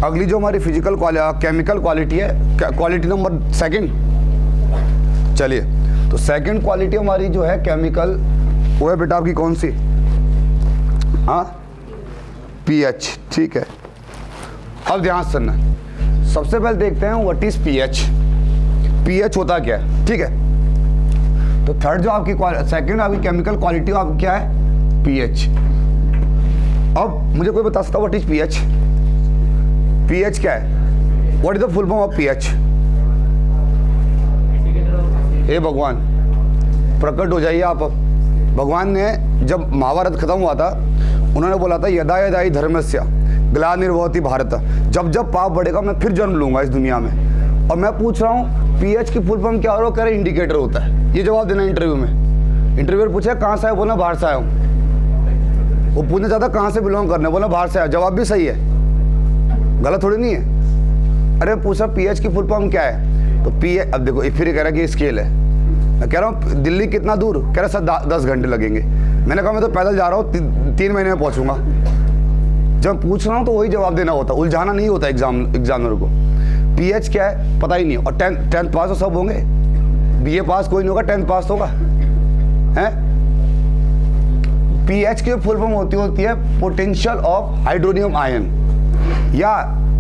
अगली जो हमारी फिजिकल केमिकल क्वालिटी है, क्वालिटी नंबर सेकंड। चलिए, तो सेकंड क्वालिटी हमारी जो है केमिकल, वो है बेटा आपकी कौन सी? हाँ, पीएच। ठीक है, अब ध्यान से सुनना। सबसे पहले देखते हैं व्हाट इज पीएच। पीएच होता क्या है? ठीक है, तो थर्ड जो आपकी सेकंड आपकी केमिकल क्वालिटी आपकी क्या है? पीएच। अब मुझे कोई बता सकता व्हाट इज पीएच? पीएच क्या है? What is the full form of PH? हे भगवान, प्रकट हो जाइए आप। भगवान ने जब महाभारत खत्म हुआ था, उन्होंने बोला था यदा यदा हि धर्मस्य ग्लानिर्भवति भारत, जब जब पाप बढ़ेगा मैं फिर जन्म लूंगा इस दुनिया में। और मैं पूछ रहा हूँ पीएच की फुल फॉर्म क्या हो रहा है? कह रहे इंडिकेटर होता है। ये जवाब देना इंटरव्यू में। इंटरव्यूअर पूछा कहाँ से आया? बोला बाहर से आया हूँ। वो पूछना चाहता कहाँ से बिलोंग करने? बोला बाहर से आया। जवाब भी सही है, गलत थोड़ी नहीं है। अरे पूछा पीएच की फुल फॉर्म क्या है? तो पीएच, अब देखो फिर कह रहा है कि स्केल है। मैं कह रहा हूँ दिल्ली कितना दूर? कह रहा सर 10 घंटे लगेंगे। मैंने कहा मैं तो पैदल जा रहा हूँ, 3 महीने में पहुँचूंगा। जब पूछ रहा हूँ तो वही जवाब देना होता, उलझाना नहीं होता एग्जामिनर को। पीएच क्या है पता ही नहीं, और 10th पास तो सब होंगे, बीए पास कोई नहीं होगा, 10th पास होगा है। पीएच की फुल फॉर्म होती है पोटेंशियल ऑफ हाइड्रोनियम आयन, या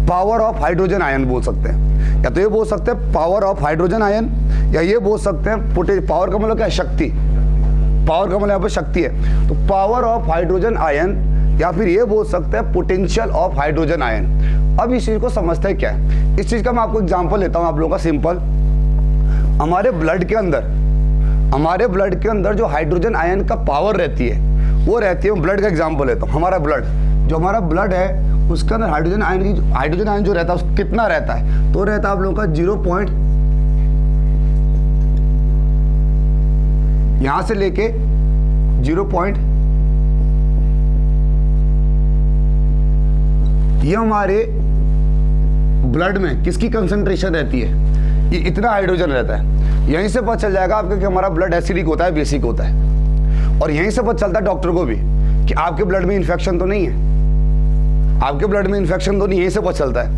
पावर ऑफ हाइड्रोजन आयन बोल सकते हैं। या तो ये बोल सकते हैं पावर ऑफ हाइड्रोजन आयन, या ये बोल सकते हैं पावर का मतलब क्या है? शक्ति। पावर का मतलब यहाँ पर शक्ति है, तो पावर ऑफ हाइड्रोजन आयन, या फिर ये बोल सकते हैं पोटेंशियल ऑफ हाइड्रोजन आयन। अब इस चीज को समझते हैं क्या है? इस चीज का मैं आपको एग्जांपल लेता हूं आप लोगों का सिंपल। हमारे ब्लड के अंदर जो हाइड्रोजन आयन का पावर रहती है, वो रहती है, ब्लड का एग्जांपल लेता हूं। हमारा ब्लड है, उसके अंदर हाइड्रोजन आयन जो रहता है कितना रहता है? तो रहता है आप लोगों का 0. यहां से लेके 0. ये हमारे ब्लड में किसकी कंसंट्रेशन रहती है? ये इतना हाइड्रोजन रहता है। यहीं से पता चल जाएगा आपको कि हमारा ब्लड एसिडिक होता है, बेसिक होता है। और यहीं से पता चलता है डॉक्टर को भी कि आपके ब्लड में इन्फेक्शन तो नहीं है, यहीं से पता चलता है।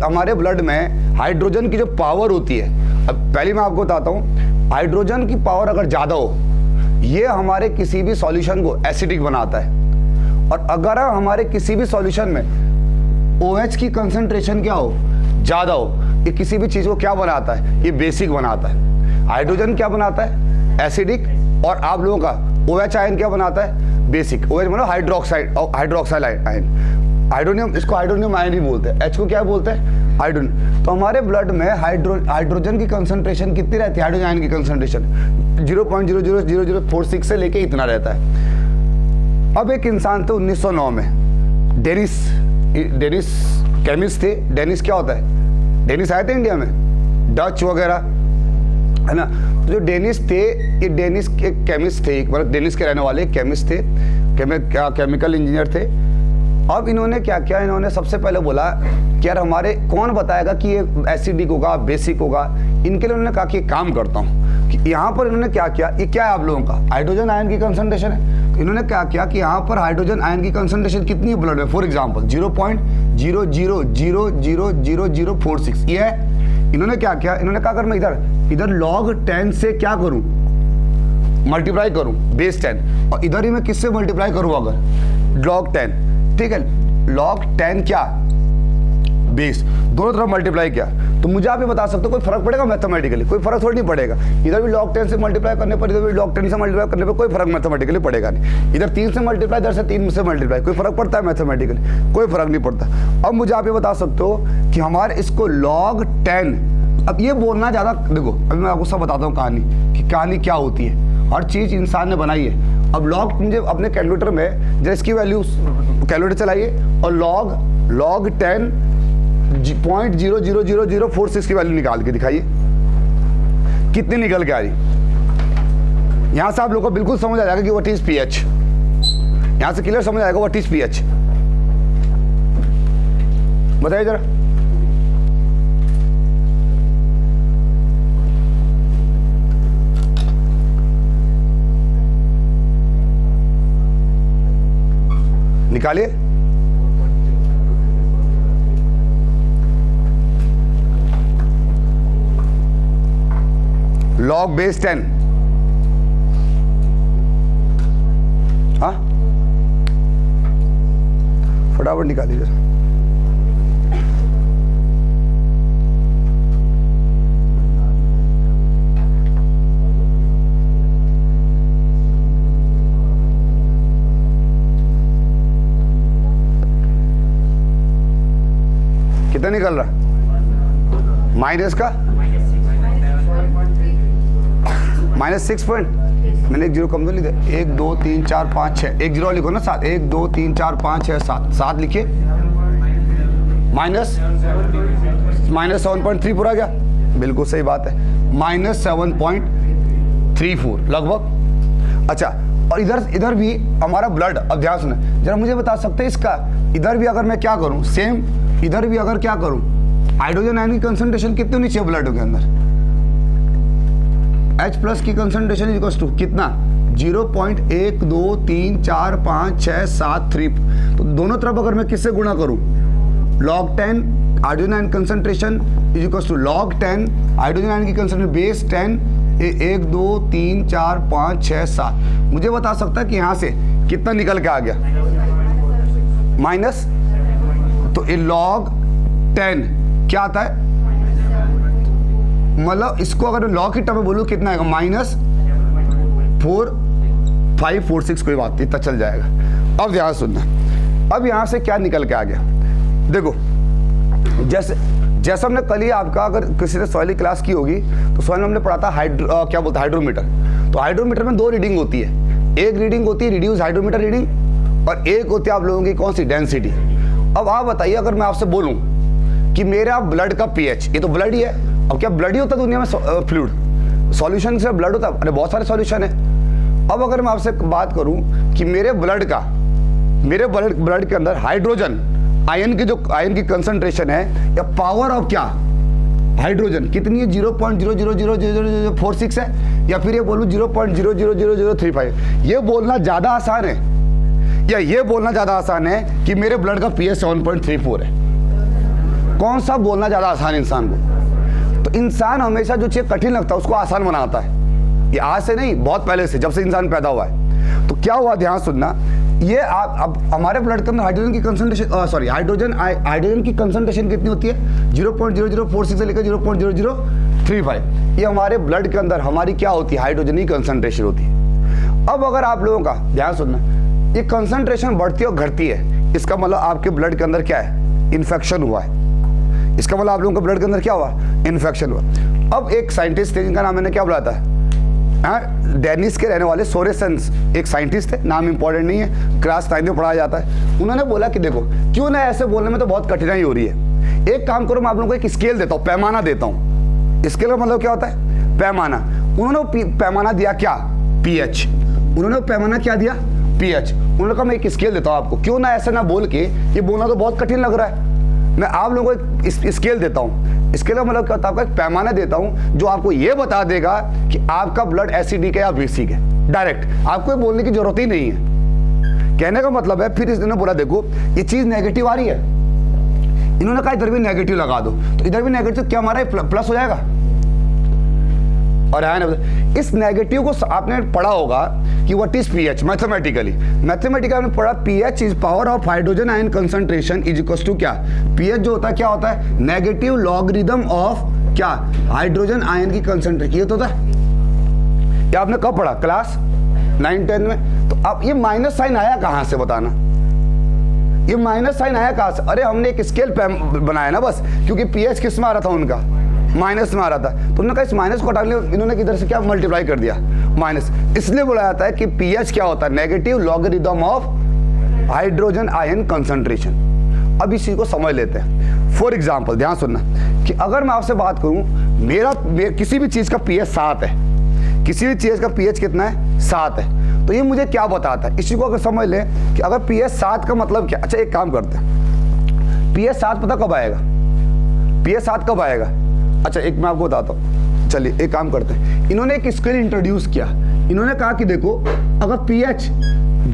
हमारे ब्लड में हाइड्रोजन की जो पावर होती है, अब पहले मैं आपको बताता हूँ, हाइड्रोजन की पावर अगर ज्यादा हो, ये हमारे किसी भी सॉल्यूशन को एसिडिक बनाता है। और अगर हमारे किसी भी सॉल्यूशन में OH की कंसंट्रेशन क्या हो? ज्यादा हो, ये किसी भी चीज को क्या बनाता है? ये बेसिक बनाता है। हाइड्रोजन क्या बनाता है? एसिडिक। और आप लोगों का OH आयन क्या बनाता है? बेसिक। OH मतलब हाइड्रोक्साइड आयन। हाइड्रोनियम, इसको हाइड्रोनियम आयन ही बोलते हैं। H को क्या बोलते हैं? हाइड्रोनियम। तो हमारे ब्लड में हाइड्रोजन की कंसंट्रेशन कितनी रहती है? हाइड्रोजन आयन की कंसंट्रेशन 0.00046 से लेके इतना रहता है। अब एक इंसान थे 1909 में, डेनिस केमिस्ट थे। डेनिस क्या होता है? डेनिस आए थे इंडिया में, डच वगैरह, है ना। तो जो डेनिस थे, ये डेनिस के केमिस्ट थे, मतलब डेनिस के रहने वाले केमिस्ट थे, केमिकल इंजीनियर थे। अब इन्होंने क्या किया? इन्होंने सबसे पहले बोला कि यार हमारे कौन बताएगा कि ये एसिडिक होगा, बेसिक होगा। इनके लिए उन्होंने कहा कि काम करता हूँ कि यहाँ पर इन्होंने क्या किया, ये क्या है आप लोगों का? हाइड्रोजन आयन की कंसंट्रेशन है। तो इन्होंने क्या किया कि यहाँ पर हाइड्रोजन आयन की कंसंट्रेशन कितनी है ब्लड में? फॉर एग्जाम्पल 0.0000046 ये है। इन्होंने क्या किया? इन्होंने कहा अगर मैं इधर log 10 से क्या करूँ? मल्टीप्लाई करूँ बेस 10, और इधर ही मैं किससे मल्टीप्लाई करूँ? अगर log 10, ठीक है, log 10 क्या? बेस, दोनों तरफ मल्टीप्लाई किया। तो मुझे आप ये बता सकते हो कोई फर्क पड़ेगा मैथमेटिकली? कोई फर्क थोड़ी नहीं पड़ेगा। इधर भी log 10 से मल्टीप्लाई करने पर, इधर भी log 10 से मल्टीप्लाई करने पर कोई फर्क मैथमेटिकली पड़ेगा नहीं। इधर 3 से मल्टीप्लाई, इधर से 3 से मल्टीप्लाई, कोई फर्क पड़ता है मैथमेटिकली? कोई फर्क नहीं पड़ता। अब मुझे आप ये बता सकते हो कि हमारे इसको log 10, अब ये बोलना ज्यादा, देखो अभी मैं आपको सब बताता हूँ कहानी कि कहानी क्या होती है। हर चीज इंसान ने बनाई है। अब log, मुझे अपने कैलकुलेटर में जरा इसकी वैल्यू कैलकुलेटर चलाइए और log 10 0.00046 की वैल्यू निकाल के दिखाइए कितनी निकल के आ रही। यहां से आप लोगों को बिल्कुल समझ आ जाएगा कि व्हाट इज पीएच। यहां से क्लियर समझ आएगा व्हाट इज पीएच। बताइए जरा। निकालिए। log base 10, हाँ फटाफट निकालिए। कितना निकल रहा? माइनस का -6 पॉइंट, मैंने एक जीरो कम तो लिखा, 1 2 3 4 5 6, एक जीरो लिखो ना, 7, 1 2 3 4 5 6 7, 7 लिखिए, -7.3 पूरा गया, बिल्कुल सही बात है, -7.34 लगभग। अच्छा, और इधर भी हमारा ब्लड, अब ध्यान सुना जरा, मुझे बता सकते हैं इसका, इधर भी अगर मैं क्या करूं, सेम इधर भी अगर क्या करूं, हाइड्रोजन आयन की कंसंट्रेशन कितनी होनी चाहिए ब्लड के अंदर? H+ की कंसंट्रेशन इक्वल्स टू कितना? 0.12345673। तो दोनों तरफ अगर मैं किससे गुणा करूं, log 10 hydrogen ion concentration equals to log 10 hydrogen ion की कंसंट्रेशन बेस 10, 1 2 3 4 5 6 7। मुझे बता सकता है कि यहां से कितना निकल के आ गया? माइनस, तो ये log 10 क्या आता है, मतलब इसको अगर लॉग की टर्म में बोलूँ कितना आएगा? -4546, कोई बात नहीं, इतना चल जाएगा। अब ध्यान सुनना, अब यहाँ से क्या निकल के आ गया, देखो जैसे हमने कल ही आपका, अगर किसी ने सॉइल क्लास की होगी तो सॉइल में हमने पढ़ा था क्या बोलते हैं, हाइड्रोमीटर। तो हाइड्रोमीटर में 2 रीडिंग होती है, एक रीडिंग होती है रिड्यूस हाइड्रोमीटर रीडिंग, और एक होती है आप लोगों की कौन सी, डेंसिटी। अब आप बताइए, अगर मैं आपसे बोलूँ कि मेरा ब्लड का पीएच, ये तो ब्लड ही है, अब क्या ब्लड ही होता है दुनिया में फ्लूइड, सॉल्यूशन से ब्लड होता है, अरे बहुत सारे सॉल्यूशन है। अब अगर मैं आपसे बात करूं कि मेरे ब्लड के अंदर हाइड्रोजन आयन की कंसंट्रेशन है, या पावर ऑफ क्या हाइड्रोजन कितनी है, 0.000046 है, या फिर ये बोलूं 0.000035, ये बोलना ज्यादा आसान है या ये बोलना ज्यादा आसान है कि मेरे ब्लड का पीएच 7.34 है? कौन सा बोलना ज्यादा आसान है इंसान को? तो इंसान हमेशा जो चीज कठिन लगता है उसको आसान बनाता है, ये आज से नहीं, बहुत पहले से, जब से इंसान पैदा हुआ है। तो क्या हुआ, ध्यान सुनना, ये अब हमारे ब्लड के अंदर हाइड्रोजन की कंसंट्रेशन, हाइड्रोजन की कंसंट्रेशन कितनी होती है? 0.0046 से लेकर 0.0035। ये हमारे ब्लड के अंदर हमारी क्या होती है, हाइड्रोजन की कंसंट्रेशन होती है। अब अगर आप लोगों का ध्यान सुनना, ये कंसंट्रेशन बढ़ती और घटती है, इसका मतलब आपके ब्लड के अंदर क्या है, इन्फेक्शन हुआ है। इसका मतलब आप लोगों के ब्लड के अंदर क्या हुआ, इन्फेक्शन हुआ। अब एक साइंटिस्ट थे जिनका नाम मैंने क्या बुलाया था, डेनिस के रहने वाले सोरेसेंस, एक साइंटिस्ट थे, नाम इंपॉर्टेंट नहीं है, क्लास 9 में पढ़ाया जाता है। उन्होंने बोला कि देखो, क्यों ना ऐसे बोलने में तो बहुत कठिनाई हो रही है, एक काम करो, मैं आप लोगों को एक स्केल देता हूँ, पैमाना देता हूँ। स्केल का मतलब क्या होता है, पैमाना। उन्होंने पैमाना दिया क्या, पीएच। उन्होंने पैमाना क्या दिया, पीएच। उन्होंने कहा मैं एक स्केल देता हूँ आपको, क्यों ना ऐसे ना बोल के, ये बोलना तो बहुत कठिन लग रहा है, मैं आप लोगों को एक स्केल देता हूँ। स्केल का मतलब क्या होता है, आपका एक पैमाना देता हूँ जो आपको ये बता देगा कि आपका ब्लड एसिडिक है या बेसिक है, डायरेक्ट, आपको बोलने की जरूरत ही नहीं है। कहने का मतलब है, फिर इसने बोला देखो ये चीज नेगेटिव आ रही है, इन्होंने कहा इधर भी नेगेटिव लगा दो, तो इधर भी नेगेटिव क्या हमारा प्लस हो जाएगा, और है ना। इस नेगेटिव को आपने पढ़ा होगा कि व्हाट इज पीएच, मैथमेटिकली आपने पढ़ा, pH is power of hydrogen ion concentration is equals to क्या, पीएच जो होता है क्या होता है, नेगेटिव लॉगरिदम ऑफ क्या, हाइड्रोजन आयन की कंसंट्रेशन, ये तो होता है। ये आपने कब पढ़ा, क्लास 9-10 में। तो अब ये माइनस साइन आया कहां से, बताना, ये माइनस साइन आया कहां से? अरे हमने एक स्केल बनाया ना बस, क्योंकि पीएच किस में आ रहा था उनका, माइनस में आ रहा था, तो उन्होंने कहा इस माइनस को हटाने, इन्होंने किधर से क्या मल्टीप्लाई कर दिया, माइनस। इसलिए बोला जाता है कि पीएच क्या होता है, negative logarithm of hydrogen ion concentration. अब इस चीज को समझ लेते हैं। फॉर एग्जाम्पल ध्यान सुनना, कि अगर मैं आपसे बात करूं, मेरा किसी भी चीज का पीएच 7 है, किसी भी चीज का पीएच कितना है, 7 है, तो ये मुझे क्या बताता है, इसी को अगर समझ ले कि अगर पीएच 7 का मतलब क्या। अच्छा एक काम करते हैं, पीएच 7 पता कब आएगा, पीएच 7 कब आएगा? अच्छा एक मैं आपको बताता हूँ, चलिए एक काम करते हैं। इन्होंने एक स्केल इंट्रोड्यूस किया, इन्होंने कहा कि देखो अगर पीएच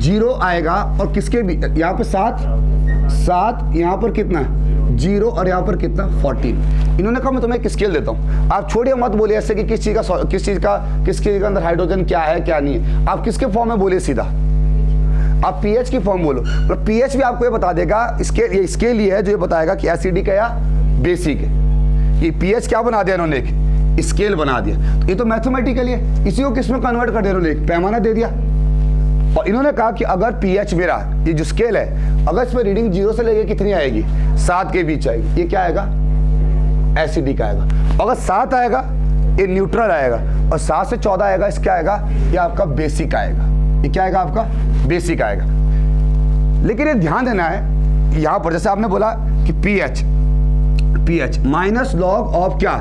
0 आएगा और किसके भी, यहाँ पे 7, यहाँ पर कितना 0 और यहाँ पर कितना 14। इन्होंने कहा मैं तुम्हें एक स्केल देता हूँ, आप छोड़िए मत बोलिए ऐसे कि किस चीज़ का अंदर हाइड्रोजन क्या है क्या नहीं है, आप किसके फॉर्म में बोलिए सीधा, आप पीएच की फॉर्म बोलो। मतलब पीएच भी आपको ये बता देगा, ये स्केल ये है जो ये बताएगा कि एसिडिक है या बेसिक है। ये पीएच क्या बना दिया इन्होंने, एक स्केल बना दिया। तो ये तो मैथमेटिकली है, इसी को किस में कन्वर्ट कर दिया इन्होंने, एक पैमाना दे दिया। और इन्होंने कहा कि अगर पीएच मेरा ये जो स्केल है, अगर इसमें रीडिंग 0 से लेके कितनी आएगी, 7 के बीच आएगी, ये क्या आएगा, एसिडिक आएगा। अगर 7 आएगा ये न्यूट्रल आएगा, और 7 से 14 आएगा इस क्या आएगा, ये आपका बेसिक आएगा। ये क्या आएगा, आपका बेसिक आएगा। लेकिन ये ध्यान देना है यहां पर, जैसे आपने बोला कि पीएच माइनस लॉग ऑफ क्या,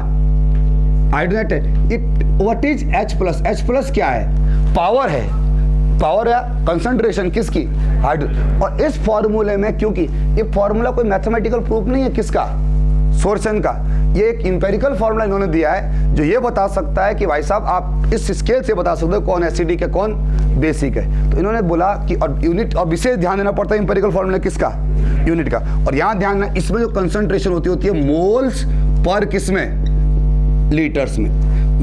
hydrogen, what is H plus. H plus क्या है, पावर है, पावर या कंसंट्रेशन किसकी, हाइड्रोजन। और इस फॉर्मूले में, क्योंकि ये फॉर्मूला कोई मैथमेटिकल प्रूफ नहीं है किसका, सोर्सन का, ये एक इंपेरिकल फॉर्मूला इन्होंने दिया है जो ये बता सकता है कि भाई साहब आप इस स्केल से बता सकते हो कौन एसिडिक है कौन बेसिक है। तो इन्होंने बोला कि, और यूनिट, और विशेष ध्यान देना पड़ता है इंपेरिकल फॉर्मूला किसका, यूनिट का। और यहाँ ध्यान देना, इसमें जो कंसंट्रेशन होती है मोल्स पर किसमें, लीटर्स में,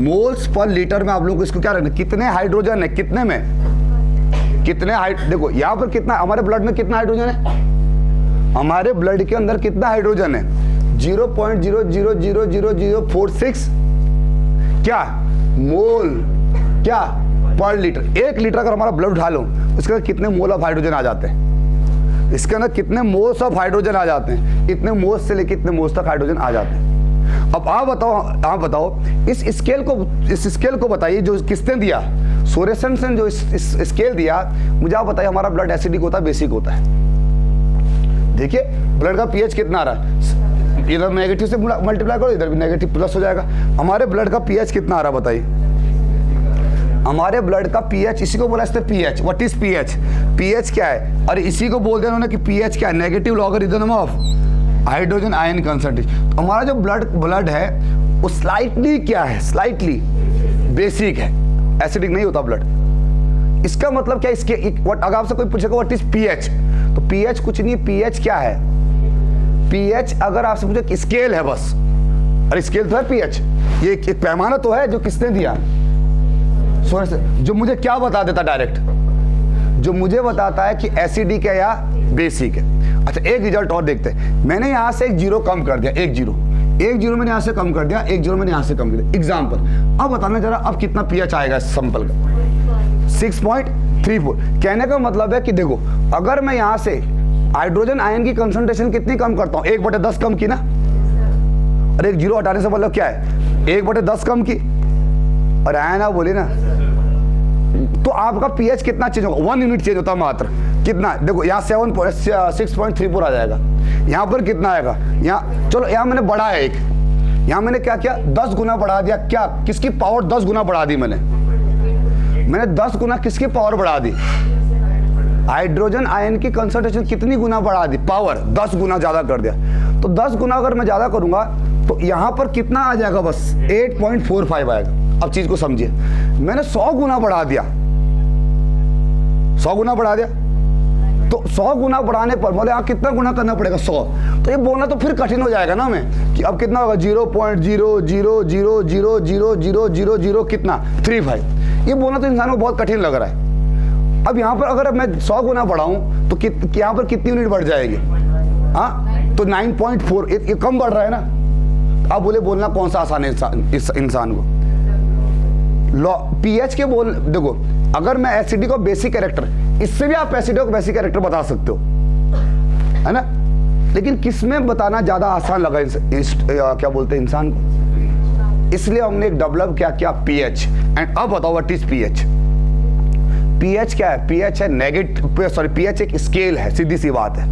मोल्स पर लीटर में। आप लोग इसको क्या रखना, कितने हाइड्रोजन है, कितने में, कितने देखो यहाँ पर कितना, हमारे ब्लड में कितना हाइड्रोजन है, हमारे ब्लड के अंदर कितना हाइड्रोजन है, 0.000046 क्या मोल, क्या पर लीटर। 1 लीटर अगर हमारा ब्लड उठा लो, उसके अंदर कितने मोल ऑफ हाइड्रोजन आ जाते हैं, इसके अंदर कितने मोल्स ऑफ हाइड्रोजन आ जाते हैं, इतने मोल्स से लेकर इतने मोल्स तक हाइड्रोजन आ जाते हैं। अब आप बताओ इस स्केल को बताइए जो किसने दिया, सोरेसन ने जो इस स्केल दिया, मुझे आप बताइए हमारा ब्लड एसिडिक होता है बेसिक होता है। देखिए ब्लड का पीएच कितना आ रहा है, इधर नेगेटिव से मल्टीप्लाई करो, इधर भी नेगेटिव प्लस हो जाएगा। हमारे ब्लड का पीएच कितना आ रहा है बताइए, हमारे ब्लड का पीएच, इसी को बोला इसने pH. What is pH, pH क्या है, और इसी को बोल दिया उन्होंने कि पीएच क्या है, negative logarithm of hydrogen ion concentration. तो हमारा जो ब्लड है वो स्लाइटली क्या है, स्लाइटली बेसिक है, एसिडिक नहीं होता ब्लड। इसका मतलब क्या, इसके अगर आपसे कोई पूछेगा व्हाट इज पीएच, तो पीएच कुछ नहीं, पीएच क्या है, पीएच अगर आपसे पूछे स्केल है बस, और स्केल तो है पीएच, ये एक पैमाना तो है जो किसने दिया, जो मुझे क्या बता देता डायरेक्ट, जो मुझे बताता है कि एसिडिक है या बेसिक है। अच्छा एक रिजल्ट और देखते हैं, मैंने यहां से एक 0 कम कर दिया, एक जीरो मैंने यहां से कम कर दिया, एक 0 मैंने यहां से कम कर दिया। एग्जाम्पल, अब बताना जरा अब कितना पीएच आएगा इस सैंपल का, 6.34। कहने का मतलब है कि देखो अगर मैं यहां से हाइड्रोजन आयन की कंसंट्रेशन कितनी कम करता हूं, 1/10 कम की ना, और एक 0 हटाने से मतलब क्या है, 1/10 कम की, और आया ना बोले ना, तो आपका पीएच कितना चेंज होगा, 1 यूनिट चेंज होता है मात्र। कितना, देखो यहाँ 6.34 आ जाएगा, यहाँ पर कितना आएगा, यहाँ चलो यहाँ मैंने बढ़ा है एक, यहाँ मैंने क्या किया 10 गुना बढ़ा दिया, क्या किसकी पावर 10 गुना बढ़ा दी, मैंने 10 गुना किसकी पावर बढ़ा दी, हाइड्रोजन आयन की कंसंट्रेशन कितनी गुना बढ़ा दी, पावर 10 गुना ज्यादा कर दिया। तो 10 गुना अगर मैं ज्यादा करूंगा तो यहाँ पर कितना आ जाएगा, बस 8.45 आएगा। अब चीज को समझिए, मैंने 100 गुना बढ़ा दिया, 100 गुना बढ़ा दिया, तो 100 गुना बढ़ाने पर बोले आप कितना गुना करना पड़ेगा, 100। तो ये बोलना तो फिर कठिन हो जाएगा ना मैं, कि अब कितना होगा 0.0000000 कितना 35। ये बोलना तो इंसान को बहुत कठिन लग रहा है। अब यहाँ पर अगर मैं 100 गुना बढ़ाऊं तो यहाँ पर कितनी यूनिट बढ़ जाएगी, हाँ तो 9.4, ये कम बढ़ रहा है ना। अब बोले बोलना कौन सा आसान है इस इंसान को, पीएच के बोल, देखो अगर मैं एसिडिक और बेसिक कैरेक्टर, इससे भी आप एसिडिक और बेसिक कैरेक्टर बता सकते हो, है ना, लेकिन किसमें बताना ज्यादा आसान लगा क्या बोलते हैं इंसान को, इसलिए हमने एक डेवलप किया पीएच। एंड अब बताओ व्हाट इज पीएच। पीएच क्या है, पीएच है नेगेटिव, सॉरी पीएच एक स्केल है, सीधी सी बात है,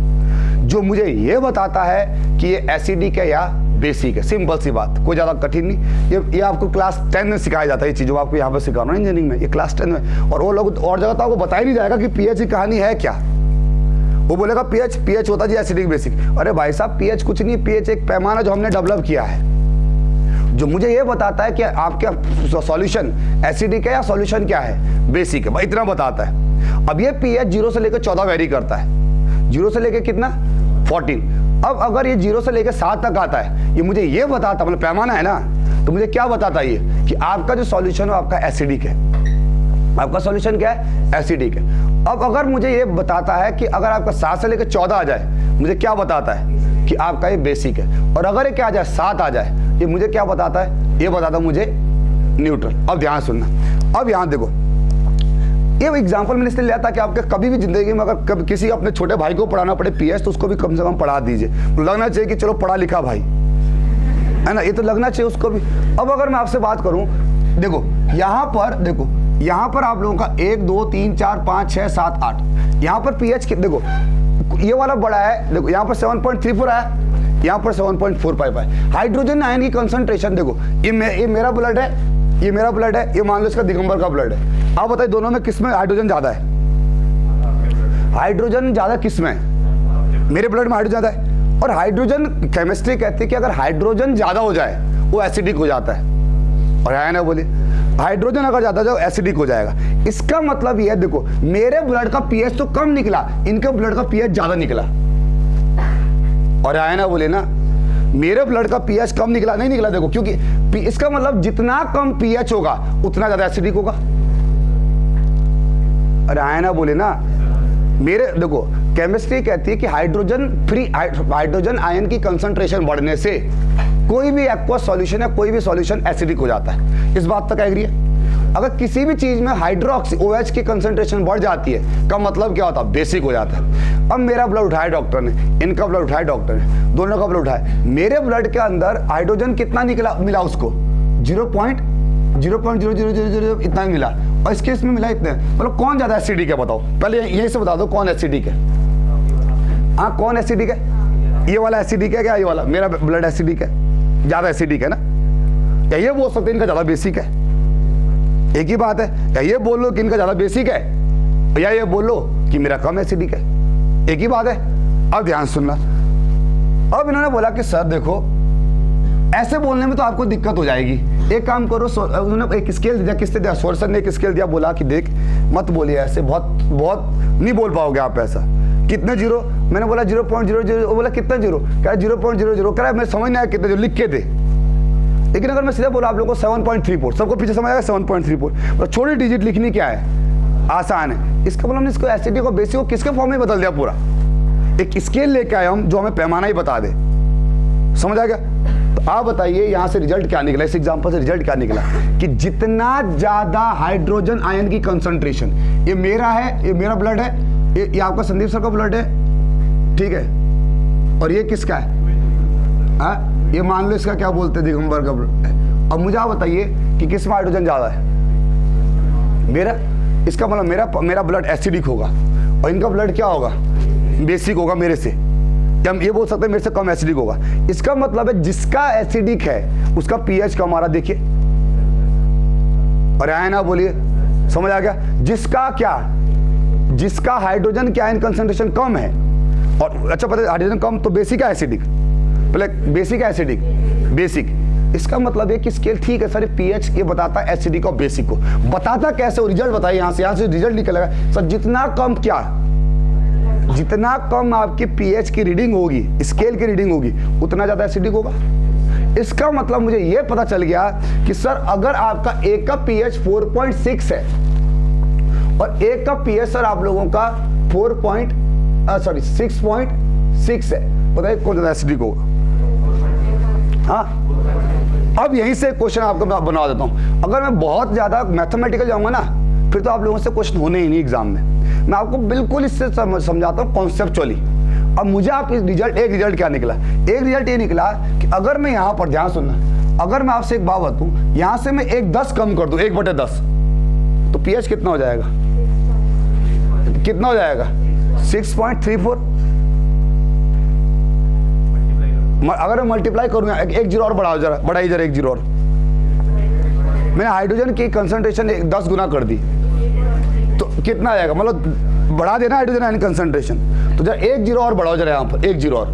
जो मुझे ये बताता है कि ये एसिडिक है या बेसिक है। सिंपल सी बात, कोई ज्यादा कठिन नहीं। ये आपको क्लास 10 में सिखाया जाता है, ये चीज जो आपको यहाँ पे सिखा रहा हूँ इंजीनियरिंग में, ये क्लास 10 में। और वो लोग और जगह तो आपको बताया नहीं जाएगा कि पीएच की कहानी है क्या। वो बोलेगा पीएच होता जी एसिडिक बेसिक। अरे भाई साहब पीएच कुछ नहीं, पीएच एक पैमाना जो हमने डेवलप किया है, जो मुझे ये बताता है कि आपका सॉल्यूशन एसिडिक है या सॉल्यूशन क्या है, बेसिक है, भाई इतना बताता है। अब ये पीएच 0 से लेकर 14 वेरी करता है, 0 से लेकर कितना 14। अब अगर ये 0 से लेकर 7 तक आता है, ये मुझे ये बताता, मतलब पैमाना है ना, तो मुझे क्या बताता है ये कि आपका जो सॉल्यूशन है आपका एसिडिक है। आपका सॉल्यूशन क्या है? एसिडिक है। अब अगर मुझे ये बताता है कि अगर आपका 7 से लेकर 14 आ जाए, मुझे क्या बताता है कि आपका ये बेसिक है। और अगर ये क्या आ जाए 7 आ जाए, ये मुझे क्या बताता है? ये बताता है मुझे न्यूट्रल। अब ध्यान सुनना, अब यहाँ देखो, ये एग्जांपल मैंने इसलिए लिया था कि आपके कभी भी जिंदगी में अगर कभी किसी अपने छोटे भाई को पढ़ाना पड़े पीएच, तो उसको भी कम से कम पढ़ा दीजिए। तो लगना चाहिए कि चलो पढ़ा लिखा भाई है ना, ये तो लगना चाहिए उसको भी। अब अगर मैं आपसे बात करूं, देखो यहाँ पर, देखो यहाँ पर आप लोगों का 1 2 3 4 5 6 7 8, यहाँ पर पीएच देखो ये वाला बड़ा है, देखो यहाँ पर 7.34 है, यहाँ पर 7.45 है। हाइड्रोजन आयन की कंसंट्रेशन देखो, ये मेरा ब्लड है, ये मेरा ब्लड है, ये मान लो इसका दिगंबर का ब्लड है। आप बताइए दोनों में किस में हाइड्रोजन ज्यादा है? हाइड्रोजन ज्यादा किस में? मेरे ब्लड में हाइड्रोजन ज्यादा है। और हाइड्रोजन केमिस्ट्री कहती है कि अगर हाइड्रोजन ज्यादा हो जाए वो एसिडिक हो जाता है। और है ना, बोलिए हाइड्रोजन अगर ज्यादा जाए एसिडिक हो जाएगा। इसका मतलब ये है, देखो मेरे ब्लड का पीएच तो कम निकला, इनके ब्लड का पीएच ज्यादा निकला। और है ना, बोले ना मेरे ब्लड का पीएच कम निकला, नहीं निकला, देखो क्योंकि इसका मतलब जितना कम पीएच होगा उतना ज्यादा एसिडिक होगा। अरे आए ना, बोले ना मेरे, देखो केमिस्ट्री कहती है कि हाइड्रोजन आयन की कंसंट्रेशन बढ़ने से कोई भी एक्वस सॉल्यूशन है, कोई भी सॉल्यूशन एसिडिक हो जाता है। इस बात तक एग्री है? अगर किसी भी चीज में हाइड्रोक्सी OH की कंसंट्रेशन बढ़ जाती है का मतलब क्या होता है? बेसिक हो जाता है। अब मेरा ब्लड उठाया डॉक्टर ने, इनका ब्लड उठाया डॉक्टर ने, दोनों का ब्लड उठाया, मेरे ब्लड के अंदर हाइड्रोजन कितना निकला, मिला उसको 0.00000 इतना मिला, और इसके इसमें मिला इतने। मतलब कौन ज्यादा एसिडिक है बताओ? पहले यही से बता दो कौन एसिडिक है। हाँ कौन एसिडिक है? ये वाला एसिडिक है क्या? ये वाला मेरा ब्लड एसिडिक है, ज्यादा एसिडिक है ना? या ये बोल सकते हैं इनका ज्यादा बेसिक है? एक ही बात है। या ये बोल लो कि इनका ज्यादा बेसिक है, या ये बोल लो कि मेरा कम एसिडिक है, एक ही बात है। अब ध्यान सुनना, अब इन्होंने बोला कि सर देखो ऐसे बोलने में तो आपको दिक्कत हो जाएगी, एक काम करो, उन्होंने एक स्केल दिया, किसने दिया? सोर्सन ने एक स्केल दिया, बोला कि देख मत बोलिए ऐसे, बहुत नहीं बोल पाओगे आप ऐसा। कितने जीरो? मैंने बोला 0.00, बोला कितना जीरो? कह रहा 0.00, कह रहा मैं समझ नहीं आया कितने जीरो, लिख के दे। लेकिन अगर मैं सीधा बोला आप लोगों को 7.34, सबको पीछे समझ आएगा 7.34, और छोटी डिजिट लिखनी क्या है? आसान है। इसका मतलब इसको एसिडिक और बेसिक को किसके फॉर्म में बदल दिया पूरा? एक स्केल लेके आए हम जो हमें पैमाना ही बता दे। समझ आ गया? तो आप बताइए यहाँ से रिजल्ट क्या निकला, इस एग्जांपल से रिजल्ट क्या निकला कि जितना ज्यादा हाइड्रोजन आयन की कंसंट्रेशन, ये मेरा है, ये मेरा ब्लड है, ये आपका संदीप सर का ब्लड है, ठीक है, और ये किसका है? ये मान लो इसका क्या बोलते हैं, दिगंबर का ब्लड है। अब मुझे आप बताइए कि किस में हाइड्रोजन ज्यादा है? मेरा। इसका मतलब मेरा ब्लड एसिडिक होगा और इनका ब्लड क्या होगा? बेसिक होगा मेरे से। हम ये बोल सकते हैं मेरे से कम एसिडिक होगा। इसका मतलब है जिसका एसिडिक है उसका पीएच कम आ रहा, देखिए। और आया ना, बोलिए समझ आ गया? जिसका क्या, जिसका हाइड्रोजन की आयन कंसंट्रेशन कम है, और अच्छा पता है हाइड्रोजन कम तो बेसिक है एसिडिक, पहले बेसिक है एसिडिक, बेसिक। इसका मतलब है कि स्केल ठीक है सर, पीएच ये बताता है एसिडिक और बेसिक को। बताता कैसे? और रिजल्ट बताइए, यहाँ से रिजल्ट निकलेगा सर, जितना कम क्या, जितना कम आपकी पीएच की रीडिंग होगी, स्केल की रीडिंग होगी, उतना ज्यादा एसिडिक होगा। इसका मतलब मुझे यह पता चल गया कि सर अगर आपका एक का पीएच 4.6 है और एक का पीएच सर आप लोगों का 6.6 है, बताइए कौन ज्यादा एसिडिक होगा? हाँ, अब यहीं से क्वेश्चन आपको बना देता हूं। अगर मैं बहुत ज्यादा मैथमेटिकल जाऊंगा ना, फिर तो आप लोगों से क्वेश्चन होने ही नहीं एग्जाम में। मैं आपको बिल्कुल इससे समझाता हूँ कॉन्सेप्चुअली। अब मुझे आप एक रिजल्ट क्या निकला? एक रिजल्ट ये निकला कि अगर मैं यहाँ पर, ध्यान सुनना, अगर मैं आपसे एक बात बताऊं, यहाँ से मैं 10 कम कर दूं, 1/10, तो पीएच कितना हो जाएगा? कितना हो जाएगा? 6.34। अगर मैं मल्टीप्लाई करूंगा, एक जीरो और बढ़ाओ जरा, बढ़ाइए जरा एक जीरो और। मैंने हाइड्रोजन की कंसंट्रेशन 10 गुना कर दी, तो कितना आ जाएगा? मतलब बढ़ा देना हाइड्रोजन आयन कंसंट्रेशन, तो जरा एक जीरो और बढ़ाओ जरा यहाँ पर, एक जीरो और,